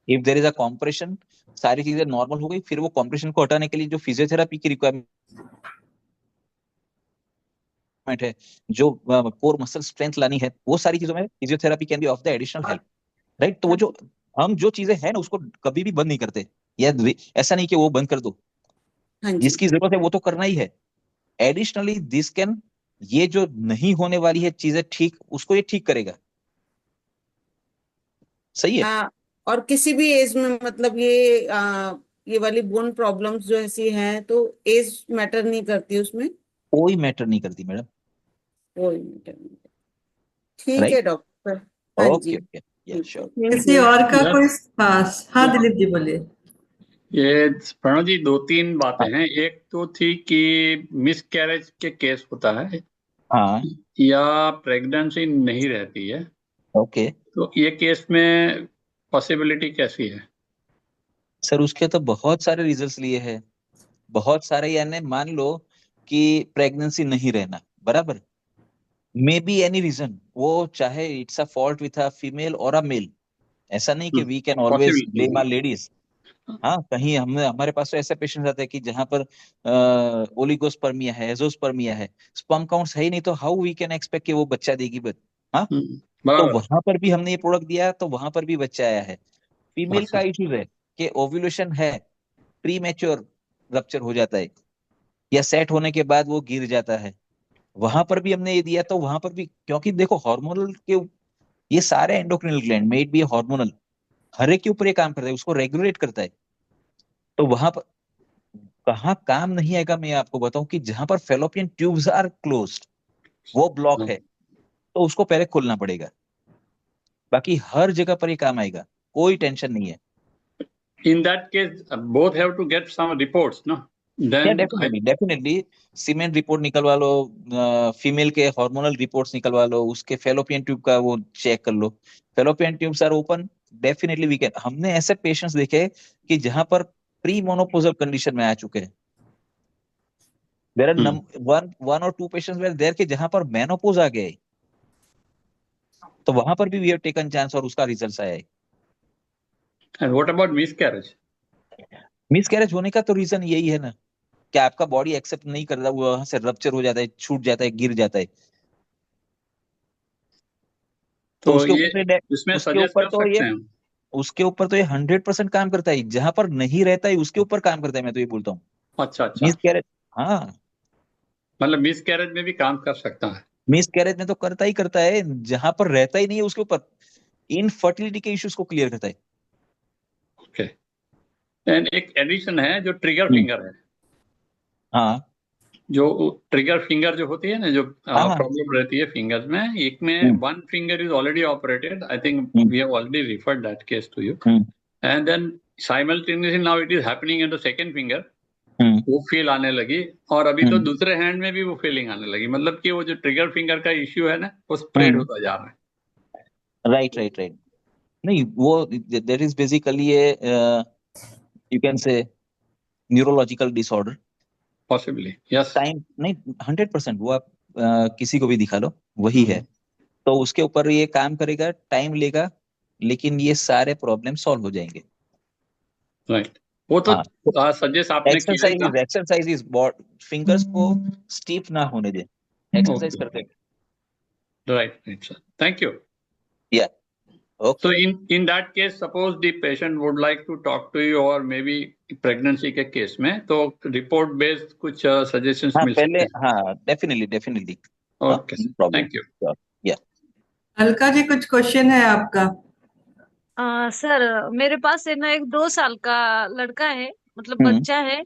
If there is a compression, सारी चीजें नॉर्मल हो गई, फिर वो कॉम्प्रेशन को हटाने के लिए जो फिजियोथेरापी की रिक्वायरमेंट है, जो कोर मसल स्ट्रेंथ लानी है, वो सारी चीजों में physiotherapy can be of the additional help. Right. तो वो जो हम जो चीजें हैं ना, उसको कभी भी बंद नहीं करते, या ऐसा नहीं कि वो बंद कर दो। जिसकी जरूरत है वो तो करना ही है। एडिशनली दिस कैन, ये जो नहीं होने वाली है चीजें ठीक, उसको ये ठीक करेगा। सही है। और किसी भी एज में, मतलब ये वाली बोन प्रॉब्लम्स जो ऐसी हैं, तो एज मैटर नहीं करती उसमें? कोई मैटर नहीं करती मैडम। कोई मैटर नहीं। ठीक है राइट। डॉक्टर। हाँ जी, ओके ओके, या श्योर। किसी और का कोई? हाँ दिलीप जी बोलिए। ये प्रणव जी, 2-3 बातें हैं। एक तो थी कि मिस कैरेज के केस होता है, हाँ, या प्रेगनेंसी नहीं रहती है, ओके। तो ये केस में पॉसिबिलिटी कैसी है? सर उसके तो बहुत सारे रिजल्ट्स लिए हैं, बहुत सारे, यानी मान लो कि प्रेगनेंसी नहीं रहना, बराबर, मे बी एनी रीजन, वो चाहे it's a fault with a female और अ मेल, ऐसा नहीं कि we can always blame our ladies. हाँ, कहीं हमने हमारे पास तो ऐसे पेशेंट आते हैं कि जहां पर ओलिगोस्पर्मिया है, एजोस्पर्मिया है, स्पर्म काउंट्स है ही नहीं, तो हाउ वी कैन एक्सपेक्ट कि वो बच्चा देगी। हाँ, तो वहां पर भी हमने ये प्रोडक्ट दिया तो वहां पर भी बच्चा आया है। फीमेल का इश्यूज है कि ओव्यूलेशन है, प्री मैच्योर रप्चर हो जाता है या सेट होने के बाद वो गिर जाता है, वहां पर भी हमने ये दिया। तो वहां पर भी, क्योंकि देखो हार्मोनल के ये सारे एंडोक्रिनल ग्लैंड मेड भी हार्मोनल, हर एक के ऊपर ये काम करता है, उसको रेगुलेट करता है। तो वहां पर कहाँ काम नहीं आएगा, मैं आपको बताऊं कि जहां पर फेलोपियन ट्यूब्स आर क्लोज्ड, वो ब्लॉक है, तो उसको पहले खोलना पड़ेगा। बाकी हर जगह पर ये काम आएगा, कोई टेंशन नहीं है। In that case, both have to get some reports, no? Then definitely semen report निकलवा लो, फीमेल के हार्मोनल रिपोर्ट्स निकलवा लो, उसके फेलोपियन ट्यूब का वो चेक कर लो। Fallopian tubes are open, definitely we can. हमने ऐसे पेशेंट्स देखे कि जहां पर प्री मोनोपोजल कंडीशन में आ चुके हैं। देयर आर वन और टू पेशेंट्स वेयर देयर के जहां पर मेनोपोज आ गए, तो वहां पर भी वी हैव टेकन चांस और उसका रिजल्ट आया है। And what about miscarriage? Miscarriage होने का तो रीजन यही है ना कि आपका बॉडी एक्सेप्ट नहीं कर रहा, वहां से रप्चर हो जाता है, छूट जाता है, गिर जाता है। तो उसके ऊपर तो ये उसके ऊपर तो ये 100% काम करता है। जहां पर नहीं रहता है उसके ऊपर काम करता है, मैं तो ये बोलता हूँ। अच्छा। मिसकैरेज, हाँ, मतलब मिसकैरेज में भी काम कर सकता है। मिसकैरेज में तो करता ही है, जहां पर रहता ही नहीं है उसके ऊपर इनफर्टिलिटी के इश्यूज को क्लियर करता है। ओके। एंड एक एडिशन है जो ट्रिगर फिंगर है। हाँ, जो ट्रिगर फिंगर जो होती है ना, जो प्रॉब्लम रहती है फिंगर्स में, एक में one finger is already operated, I think we have already referred that case to you, and then simultaneously now it is happening in the second finger, वो फील आने लगी, और अभी तो दूसरे हैंड में भी वो फीलिंग आने लगी। मतलब कि वो जो ट्रिगर फिंगर का इश्यू है ना, वो स्प्रेड होता जा रहा है। राइट। नहीं, वो that is basically you can say neurological disorder, possibly, yes. Time नहीं, 100% वो आप किसी को भी दिखा लो, वही है। तो उसके ऊपर ये काम करेगा, टाइम लेगा, लेकिन ये सारे प्रॉब्लम सॉल्व हो जाएंगे। राइट। वो तो सजेस्ट आपने किया ही था। एक्सरसाइज फिंगर्स को स्टीफ ना होने दे, एक्सरसाइज करते। Right sir, thank you. या So in that case, suppose the patient would like to talk to you, or maybe pregnancy के केस में, तो report based कुछ suggestions मिल सकते हैं। हाँ, डेफिनेटली। Okay, thank you. या अलका जी, कुछ क्वेश्चन है आपका? सर, मेरे पास है ना एक 2 साल का लड़का है, मतलब बच्चा है,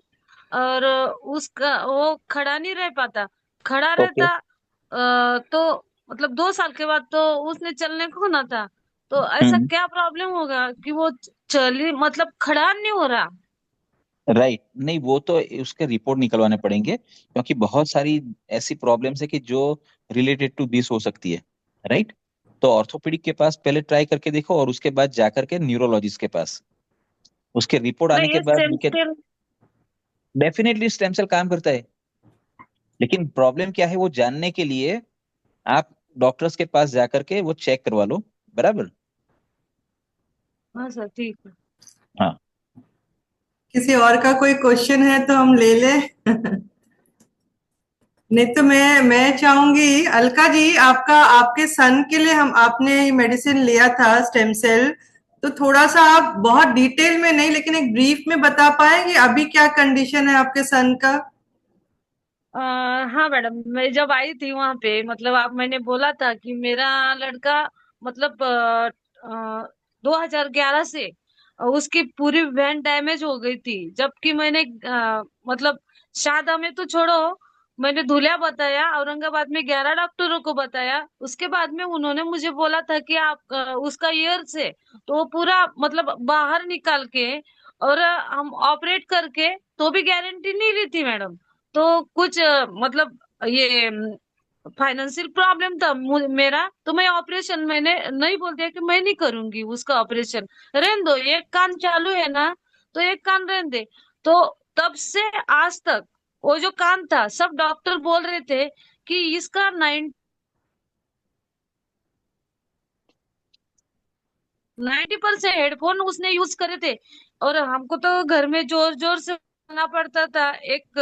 और उसका वो खड़ा नहीं रह पाता। खड़ा रहता तो मतलब 2 साल के बाद तो उसने चलने को ना था। तो ऐसा क्या प्रॉब्लम होगा कि वो चली, मतलब खड़ा नहीं हो रहा? राइट, नहीं वो तो उसके रिपोर्ट निकलवाने पड़ेंगे, क्योंकि बहुत सारी ऐसी प्रॉब्लम्स है कि जो रिलेटेड टू दिस हो सकती है। राइट, तो ऑर्थोपेडिक के पास पहले ट्राई करके देखो, और उसके बाद जाकर के न्यूरोलॉजिस्ट के पास, उसके रिपोर्ट आने के बाद डेफिनेटली स्टेम सेल काम करता है। लेकिन प्रॉब्लम क्या है वो जानने के लिए आप डॉक्टर्स के पास जाकर के वो चेक करवा लो, बराबर? हाँ सर, ठीक है। हाँ, किसी और का कोई क्वेश्चन है तो हम ले लें। नहीं तो मैं चाहूंगी अलका जी, आपके सन के लिए आपने मेडिसिन लिया था स्टेम सेल, तो थोड़ा सा आप बहुत डिटेल में नहीं लेकिन एक ब्रीफ में बता पाएंगे अभी क्या कंडीशन है आपके सन का? हाँ मैडम, मैं जब आई थी वहां पे, मतलब मैंने बोला था कि मेरा लड़का मतलब 2011 से उसकी पूरी वैन डैमेज हो गई थी। जबकि मैंने मतलब शादा में तो छोड़ो, मैंने धुलिया बताया, औरंगाबाद में 11 डॉक्टरों को बताया। उसके बाद में उन्होंने मुझे बोला था कि आप उसका ईयर से तो वो पूरा मतलब बाहर निकाल के और हम ऑपरेट करके, तो भी गारंटी नहीं ली थी मैडम। तो कुछ मतलब ये फाइनेंशियल प्रॉब्लम था मेरा, तो मैं ऑपरेशन मैंने नहीं बोल दिया कि मैं नहीं करूंगी उसका ऑपरेशन, रहने दो, एक कान चालू है ना तो एक कान रहने दे। तो तब से आज तक वो जो कान था, सब डॉक्टर बोल रहे थे कि इसका 90% हेडफोन उसने यूज करे थे। और हमको तो घर में जोर जोर से सुनना पड़ता था। एक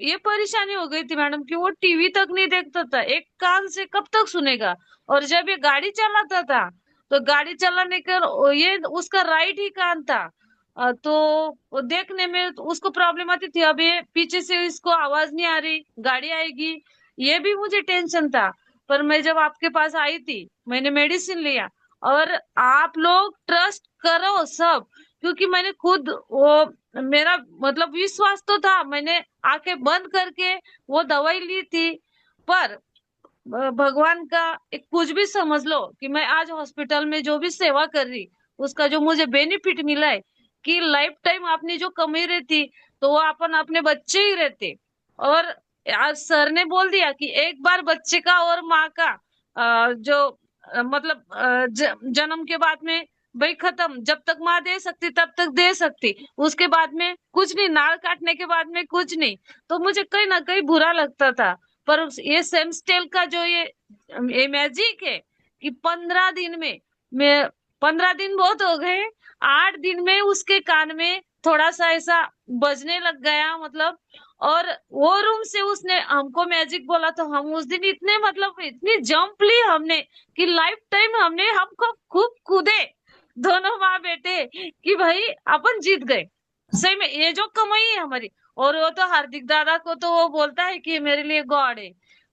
ये परेशानी हो गई थी मैडम कि वो टीवी तक नहीं देखता था, एक कान से कब तक सुनेगा। और जब ये गाड़ी चलाता था तो गाड़ी चलाने का ये उसका राइट ही कान था। तो वो देखने में तो उसको प्रॉब्लम आती थी। अब ये पीछे से इसको आवाज नहीं आ रही, गाड़ी आएगी, ये भी मुझे टेंशन था। पर मैं जब आपके पास आई थी मैंने मेडिसिन लिया। और आप लोग ट्रस्ट करो सब, क्योंकि मैंने खुद वो मेरा मतलब विश्वास तो था, मैंने आंखें बंद करके वो दवाई ली थी। पर भगवान का एक कुछ भी समझ लो कि मैं आज हॉस्पिटल में जो भी सेवा कर रही उसका जो मुझे बेनिफिट मिला है कि लाइफ टाइम आपने जो कमाई रहती तो वो अपन अपने बच्चे ही रहते। और आज सर ने बोल दिया कि एक बार बच्चे का और माँ का जो मतलब जन्म के बाद में भाई खत्म, जब तक माँ दे सकती तब तक दे सकती, उसके बाद में कुछ नहीं, नाल काटने के बाद में कुछ नहीं। तो मुझे कहीं ना कहीं बुरा लगता था। पर ये सेम्स्टेल का जो ये मैजिक है कि 15 दिन में मैं 15 दिन बहुत हो गए, 8 दिन में उसके कान में थोड़ा सा ऐसा बजने लग गया मतलब। और वो रूम से उसने हमको मैजिक बोला तो हम उस दिन इतने मतलब इतनी जंप ली हमने कि लाइफ टाइम हमने हमको खूब कूदे दोनों माँ बेटे कि भाई अपन जीत गए। सही में ये जो कमाई है हमारी। और वो तो हार्दिक दादा को तो वो बोलता है कि मेरे लिए गॉड है।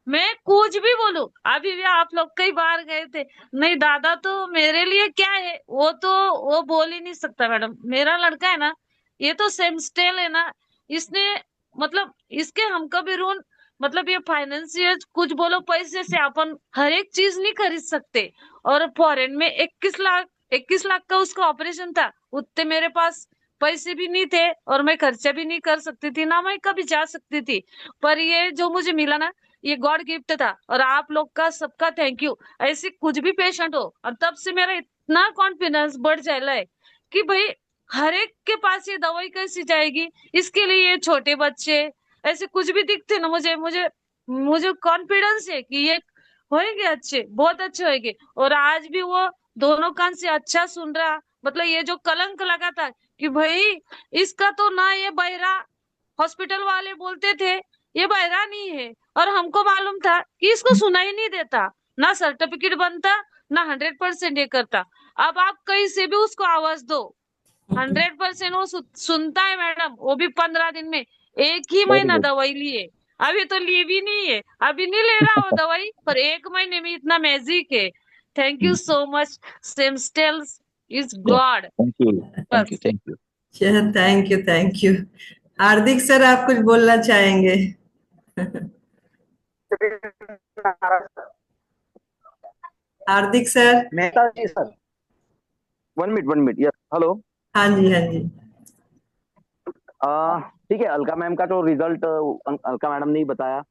मैं कुछ भी बोलूं, अभी भी आप लोग कई बार गए थे, नहीं दादा तो मेरे लिए क्या है, वो तो वो बोल ही नहीं सकता मैडम। मेरा लड़का है ना, ये तो सेम स्टेल है ना, इसने मतलब इसके हम कभी रून मतलब ये फाइनेंशियल कुछ बोलो पैसे से अपन हर एक चीज नहीं खरीद सकते। और फॉरेन में 21 लाख का उसका ऑपरेशन था, उतने मेरे पास पैसे भी नहीं थे और मैं खर्चा भी नहीं कर सकती थी ना मैं कभी जा सकती थी। पर ये जो मुझे मिला ना, ये गॉड गिफ्ट था। और आप लोग का सबका थैंक यू। ऐसे कुछ भी पेशेंट हो और तब से मेरा इतना कॉन्फिडेंस बढ़ जाएगा है कि भाई हर एक के पास ये दवाई कैसी जाएगी। इसके लिए ये छोटे बच्चे ऐसे कुछ भी दिखते ना, मुझे मुझे मुझे कॉन्फिडेंस है कि ये होएंगे अच्छे, बहुत अच्छे होएंगे। और आज भी वो दोनों कान से अच्छा सुन रहा। मतलब ये जो कलंक लगा था कि भाई इसका तो ना ये बहरा, हॉस्पिटल वाले बोलते थे ये बहरा नहीं है, और हमको मालूम था कि इसको सुनाई नहीं देता, ना सर्टिफिकेट बनता, ना 100% ये करता। अब आप कहीं से भी उसको आवाज दो, 100% वो सुनता है मैडम, वो भी 15 दिन में। एक ही वेरी महीना गुड। दवाई लिए, अभी तो ली भी नहीं है, अभी नहीं ले रहा वो दवाई, पर 1 महीने में इतना मैजिक है। Thank you so much, stem cells is god. Thank you, thank you, बस। Thank you. Thank you, thank you. Hardik sir, आप कुछ बोलना चाहेंगे? Hardik sir. Mehta ji sir, 1 minute yes, hello. हाँ जी, हाँ जी। ठीक है, अलका मैम का तो रिजल्ट अलका मैडम ने ही बताया।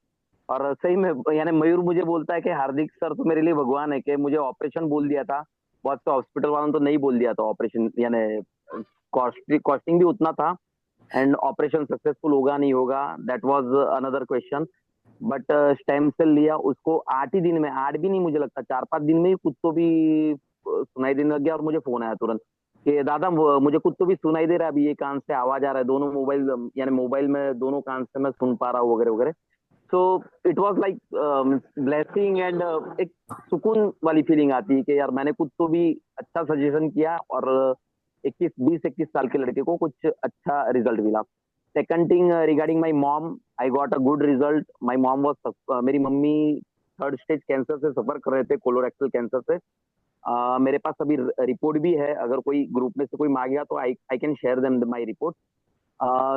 और सही में यानी मयूर मुझे बोलता है कि हार्दिक सर तो मेरे लिए भगवान है, कि मुझे ऑपरेशन बोल दिया था, बहुत से हॉस्पिटल वालों ने तो नहीं बोल दिया था ऑपरेशन, यानी कॉस्टिंग भी उतना था, एंड ऑपरेशन सक्सेसफुल होगा नहीं होगा that was another question. But stem cell लिया उसको 8 ही दिन में, 8 भी नहीं मुझे लगता, 4-5 दिन में ही कुछ तो भी सुनाई देने लग गया। और मुझे फोन आया तुरंत कि दादा मुझे कुछ तो भी सुनाई दे रहा है, अभी ये कान से आवाज आ रहा है, दोनों मोबाइल यानी मोबाइल में दोनों कान से मैं सुन पा रहा हूँ वगैरह वगैरह। So it was like blessing and एक सुकून वाली फीलिंग आती है कि यार मैंने कुछ तो भी अच्छा सजेशन किया और 21 साल के लड़के को कुछ अच्छा रिजल्ट मिला। Second thing regarding my mom, I got a good result. My mom was, मेरी मम्मी 3rd स्टेज कैंसर से सफर कर रहे थे, कोलोरेक्टल कैंसर से। मेरे पास अभी रिपोर्ट भी है, अगर कोई ग्रुप में से कोई मांगेगा तो I can share them my report.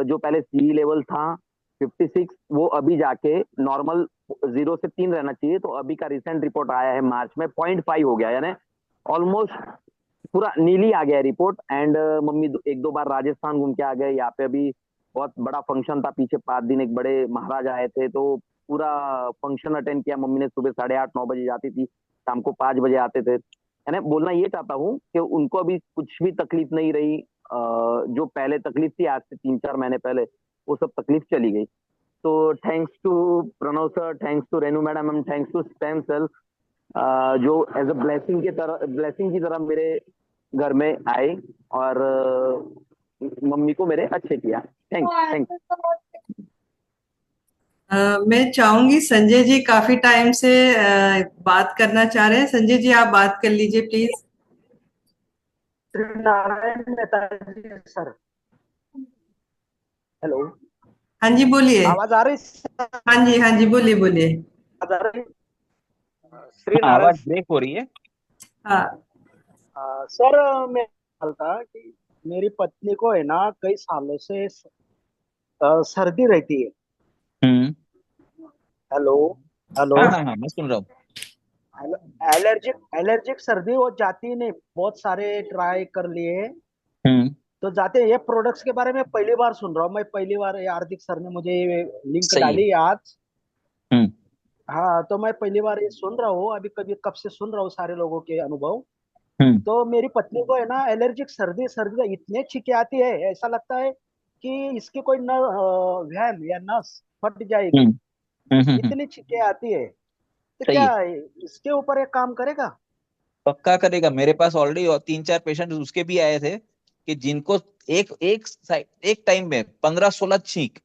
जो पहले सी लेवल था 56, वो अभी जाके नॉर्मल 0 से 3 रहना चाहिए, तो अभी का रिसेंट रिपोर्ट आया है मार्च में 0.5 हो गया, यानी ऑलमोस्ट पूरा नीली आ गया रिपोर्ट। एंड मम्मी 1-2 बार राजस्थान घूम के आ गए, यहाँ पे अभी बहुत बड़ा फंक्शन था पीछे 5 दिन, एक बड़े महाराज आए थे तो पूरा फंक्शन अटेंड किया। मम्मी ने सुबह 8:30-9 बजे जाती थी, शाम को 5 बजे आते थे। यानी बोलना ये चाहता हूँ कि उनको अभी कुछ भी तकलीफ नहीं रही, जो पहले तकलीफ थी आज से 3-4 महीने पहले, वो सब तकलीफ चली गई। तो thanks to Pranav sir, thanks to Renu madam and thanks to stem cell, जो एज अ ब्लेसिंग की तरह मेरे घर में आए और मम्मी को मेरे अच्छे किया। थैंक्स। मैं चाहूंगी संजय जी काफी टाइम से बात करना चाह रहे हैं। संजय जी आप बात कर लीजिए please. Narayan Mehta ji sir. Hello. हाँ जी बोलिए। आवाज आ रही? हाँ जी बोलिए बोलिए। आवाज आ रही? श्री आवाज नारायण। ब्रेक हो रही है। हाँ सर मैं था कि मेरी पत्नी को है ना कई सालों से सर्दी रहती है। Hello hello. हाँ मैं सुन रहा हूँ। एलर्जिक सर्दी वो जाती नहीं, बहुत सारे ट्राई कर लिए तो जाते। ये प्रोडक्ट्स के बारे में पहली बार सुन रहा हूँ मैं, पहली बार ये हार्दिक सर ने मुझे लिंक सही है। डाली आज। हम्म हाँ तो मैं पहली बार ये सुन रहा हूँ, अभी कभी कब से सुन रहा हूँ सारे लोगों के अनुभव। हम्म तो मेरी पत्नी को है ना एलर्जिक सर्दी सर्दी का इतने छींके आती है, ऐसा लगता है कि इसकी कोई न वैन या नस फट जाएगी, हम्म इतनी छींके आती है। तो सही क्या है। इसके ऊपर एक काम करेगा? पक्का करेगा। मेरे पास ऑलरेडी और 3-4 पेशेंट उसके भी आए थे कि जिनको एक टाइम में 15-16 छींक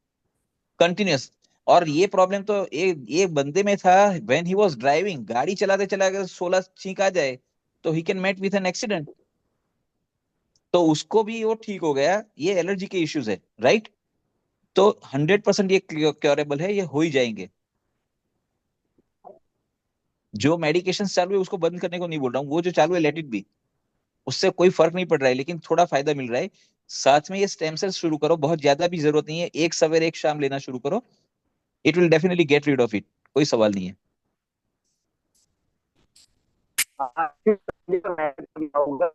कंटिन्यूस। और ये प्रॉब्लम तो ये बंदे में था व्हेन ही वाज ड्राइविंग, गाड़ी चलाते चलाते 16 छींक आ जाए तो he can met with an accident. तो उसको भी वो ठीक हो गया। ये एलर्जी के इश्यूज है, राइट? तो 100% ये क्योरेबल है, ये हो ही जाएंगे। जो मेडिकेशन चालू है उसको बंद करने को नहीं बोल रहा हूँ, वो जो चालू है लेट इट बी। उससे कोई फर्क नहीं पड़ रहा है लेकिन थोड़ा फायदा मिल रहा है। साथ में ये स्टेम सेल्स शुरू करो, बहुत ज्यादा भी जरूरत नहीं है, एक सवेरे एक शाम लेना शुरू करो। It will definitely get rid of it, कोई सवाल नहीं है।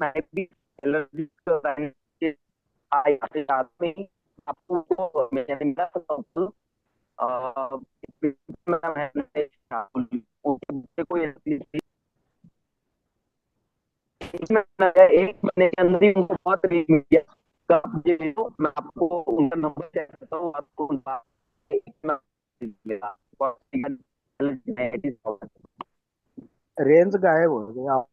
मैं भी एलर्जी आपको मैंने मिला एक महीने के अंदर ही उनको बहुत रिलीफ मिल गया। मैं आपको उनका नंबर शेयर करता हूँ, आपको रेंज गायब हो गया।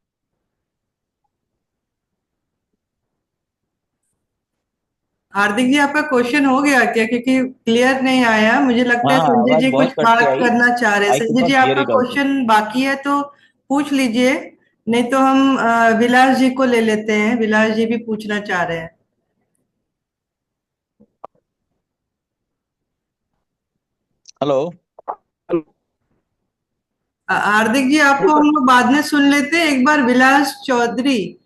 हार्दिक जी आपका क्वेश्चन हो गया क्या? क्योंकि क्लियर नहीं आया, मुझे लगता है हाँ, संजय आवाज जी कुछ बहुत कट के बात आई। करना चाह रहे हैं। I could Sanjay not ji hear आपका इट आल्सो। क्वेश्चन बाकी है तो पूछ लीजिए, नहीं तो हम विलास जी को ले लेते हैं। विलास जी भी पूछना चाह रहे हैं। हेलो। हार्दिक जी आपको हम लोग बाद में सुन लेते हैं, एक बार विलास चौधरी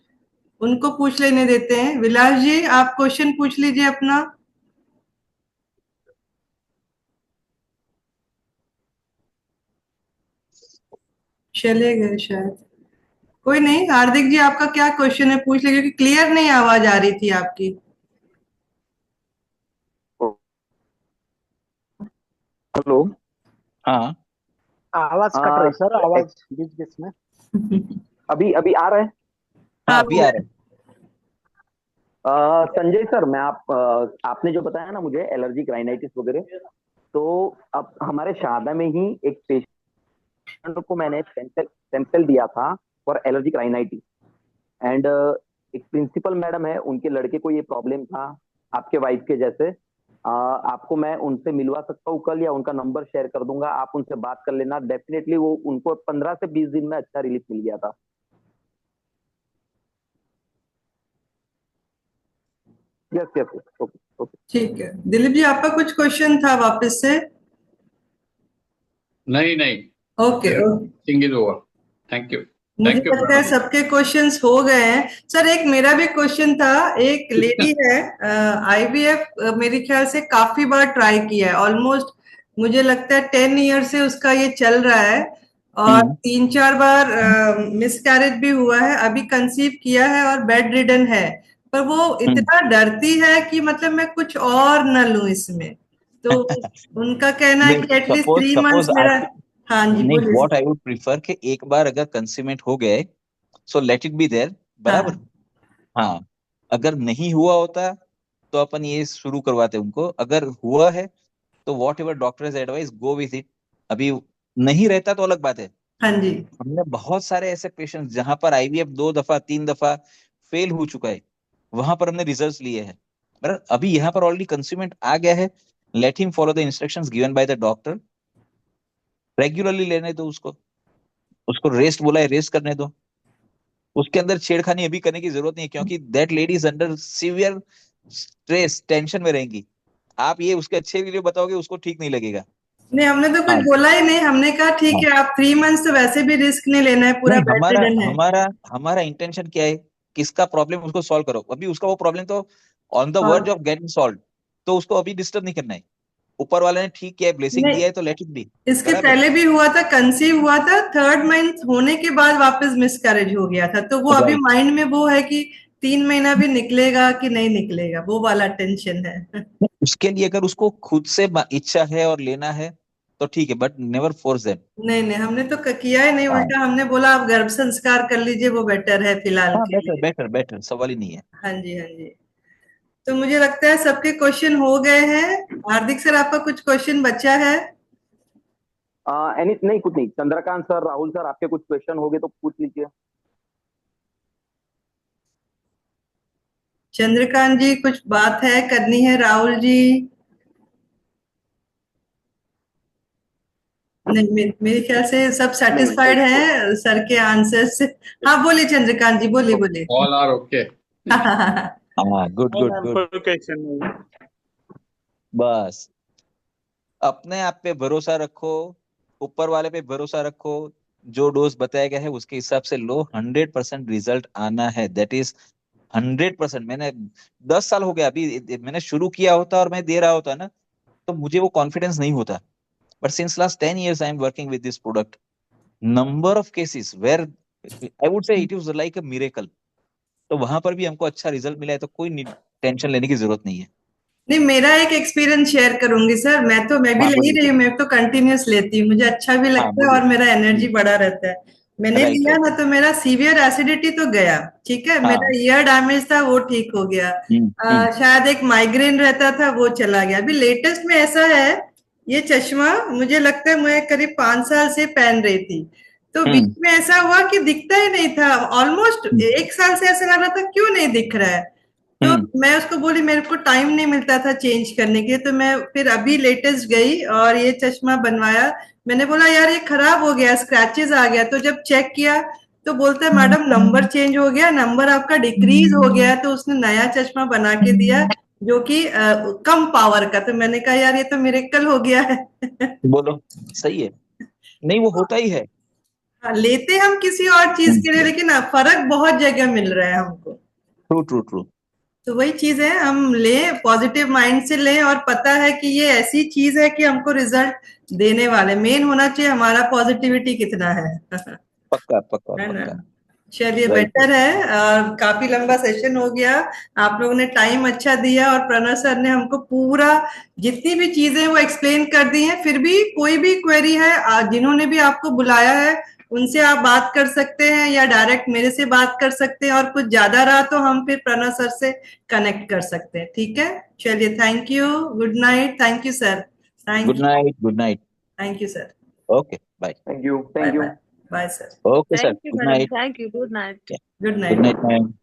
उनको पूछ लेने देते हैं। विलास जी आप क्वेश्चन पूछ लीजिए अपना। चले गए शायद। कोई नहीं, हार्दिक जी आपका क्या क्वेश्चन है पूछ लीजिए, क्योंकि क्लियर नहीं आवाज आ रही थी आपकी। हेलो। हाँ आवाज कट रही सर, आवाज बीच बीच में। अभी अभी आ रहा है? हाँ अभी आ रहा है। संजय सर, मैं आपने जो बताया ना मुझे एलर्जिक राइनाइटिस वगैरह, तो अब हमारे शारदा में ही एक पेशेंट को मैंने सैंपल दिया था फॉर एलर्जिक राइनाइटिस। एंड एक प्रिंसिपल मैडम है, उनके लड़के को ये प्रॉब्लम था आपके वाइफ के जैसे। आपको मैं उनसे मिलवा सकता हूँ कल, या उनका नंबर शेयर कर दूंगा, आप उनसे बात कर लेना। डेफिनेटली वो उनको 15 से 20 दिन में अच्छा रिलीफ मिल गया था। Yes yes yes, okay okay. ठीक है दिलीप जी आपका कुछ क्वेश्चन था वापस से? नहीं okay okay, thing is over. Thank you. मुझे थैंक यू लगता है सबके क्वेश्चंस हो गए हैं। सर एक मेरा भी क्वेश्चन था। एक लेडी है आईवीएफ मेरे ख्याल से काफी बार ट्राई किया है, ऑलमोस्ट मुझे लगता है 10 ईयर से उसका ये चल रहा है, और 3-4 बार मिसकैरेज भी हुआ है, अभी कंसीव किया है और बेड रिडन है। पर वो इतना डरती है कि मतलब मैं कुछ और न लूं इसमें। तो उनका कहना है नहीं, कि एटलीस्ट सपोज 3 सपोज मंथ्स मेरा। आपके हाँ जी नहीं, बोलिए। व्हाट आई वुड प्रिफर कि एक बार अगर कंसीमेंट हो गए so let it be there, बराबर। हाँ हाँ, अगर नहीं हुआ होता तो अपन ये शुरू करवाते उनको। अगर हुआ है तो what ever doctors advice go with it. अभी नहीं रहता तो अलग बात है। हाँ जी। हमने बहुत सारे ऐसे पेशेंट्स जहां पर आईवीएफ 2 दफा 3 दफा फेल हो चुका है, वहां पर हमने रिजल्ट्स लिए हैं। बराबर, अभी यहाँ पर ऑलरेडी कंज्यूमेंट आ गया है, let him follow the instructions given by the doctor, regularly लेने दो उसको रेस्ट बोला है, रेस्ट करने दो, उसके अंदर छेड़खानी अभी करने की जरूरत नहीं है, क्योंकि that lady is under severe stress, tension में रहेंगी। आप ये उसके अच्छे के लिए बताओगे, उसको ठीक नहीं लगेगा। नहीं, हमने तो कुछ बोला ही नहीं, हमने कहा ठीक है आप 3 मंथ्स तो वैसे भी रिस्क नहीं लेना है, पूरा बेड रिडन है। हमारा इंटेंशन क्या है, किसका प्रॉब्लम उसको सॉल्व करो। अभी उसका वो प्रॉब्लम तो on the verge of getting solve, तो उसको अभी डिस्टर्ब नहीं करना है। ऊपर वाले ने ठीक किया है, ब्लेसिंग दिया है, तो लेट इट बी। इसके पहले भी हुआ था, कंसीव हुआ था, 3rd मंथ होने के बाद वापस मिसकैरेज हो गया था, तो वो अभी माइंड में वो है कि 3 महीना भी निकलेगा कि नहीं निकलेगा, वो वाला टेंशन है। उसके लिए अगर उसको खुद से इच्छा है और लेना है तो ठीक है, बट नेवर फोर्स देम। नहीं, हमने तो किया ही नहीं, उल्टा हमने बोला आप गर्भ संस्कार कर लीजिए, वो बेटर है फिलहाल के लिए। बेटर सवाल ही नहीं है। हाँ जी। तो मुझे लगता है सबके क्वेश्चन हो गए हैं। हार्दिक सर, आपका कुछ क्वेश्चन बचा है? नहीं, कुछ नहीं। चंद्रकांत सर, राहुल सर, आपके कुछ क्वेश्चन होंगे तो पूछ लीजिए। चंद्रकांत जी, कुछ बात है करनी है? राहुल जी? नहीं, मेरे ख्याल से सब सेटिस्फाइड हैं सर के आंसर से। हाँ, बोलिए चंद्रकांत जी, बोलिए। All are okay. गुड। बस अपने आप पे भरोसा रखो, ऊपर वाले पे भरोसा रखो, जो डोज बताया गया है उसके हिसाब से लो, 100% रिजल्ट आना है। That is 100%। मैंने 10 साल हो गया, अभी मैंने शुरू किया होता और मैं दे रहा होता ना, तो मुझे वो कॉन्फिडेंस नहीं होता। But since last 10 years I am working with this product, number of cases where I would say it is like a miracle. तो वहां पर भी हमको अच्छा रिजल्ट मिला है, तो कोई टेंशन लेने की जरूरत नहीं है। नहीं, मेरा एक एक्सपीरियंस शेयर करूंगी सर। मैं भी ले ही रही हूँ, मैं तो कंटिन्यूस लेती हूँ, मुझे अच्छा भी लगता है और मेरा एनर्जी बढ़ा रहता है। मैंने लिया ना तो मेरा सीवियर एसिडिटी तो गया, ठीक है, मेरा ईयर डैमेज था वो ठीक हो गया, शायद एक माइग्रेन रहता था वो चला गया। अभी लेटेस्ट में ऐसा है, ये चश्मा मुझे लगता है मैं करीब 5 साल से पहन रही थी, तो बीच में ऐसा हुआ कि दिखता ही नहीं था, ऑलमोस्ट 1 साल से ऐसा लग रहा था क्यों नहीं दिख रहा है। तो मैं उसको बोली मेरे को टाइम नहीं मिलता था चेंज करने के लिए, तो मैं फिर अभी लेटेस्ट गई और ये चश्मा बनवाया। मैंने बोला यार ये खराब हो गया, स्क्रैचेस आ गया, तो जब चेक किया तो बोलता है मैडम नंबर चेंज हो गया, नंबर आपका डिक्रीज हो गया, तो उसने नया चश्मा बना के दिया जो कि कम पावर का। तो मैंने कहा यार ये तो मिरेकल हो गया है। बोलो, सही है। नहीं, वो होता ही है। लेते हम किसी और चीज के लिए, लेकिन फर्क बहुत जगह मिल रहा है हमको। ट्रू। तो वही चीज है, हम लें, पॉजिटिव माइंड से लें और पता है कि ये ऐसी चीज है कि हमको रिजल्ट देने वाले। मेन होना चाहिए हमारा पॉजिटिविटी कितना है। पक्का। चलिए, बेटर है। काफी लंबा सेशन हो गया, आप लोगों ने टाइम अच्छा दिया और प्रणव सर ने हमको पूरा जितनी भी चीजें वो एक्सप्लेन कर दी हैं। फिर भी कोई भी क्वेरी है, जिन्होंने भी आपको बुलाया है उनसे आप बात कर सकते हैं या डायरेक्ट मेरे से बात कर सकते हैं, और कुछ ज्यादा रहा तो हम फिर प्रणव सर से कनेक्ट कर सकते हैं। ठीक है, चलिए, thank you, good night. Thank you sir. Good night. Thank you sir. Okay, bye. Thank you. Bye sir. Okay sir, good night. Thank you, good night. Good night.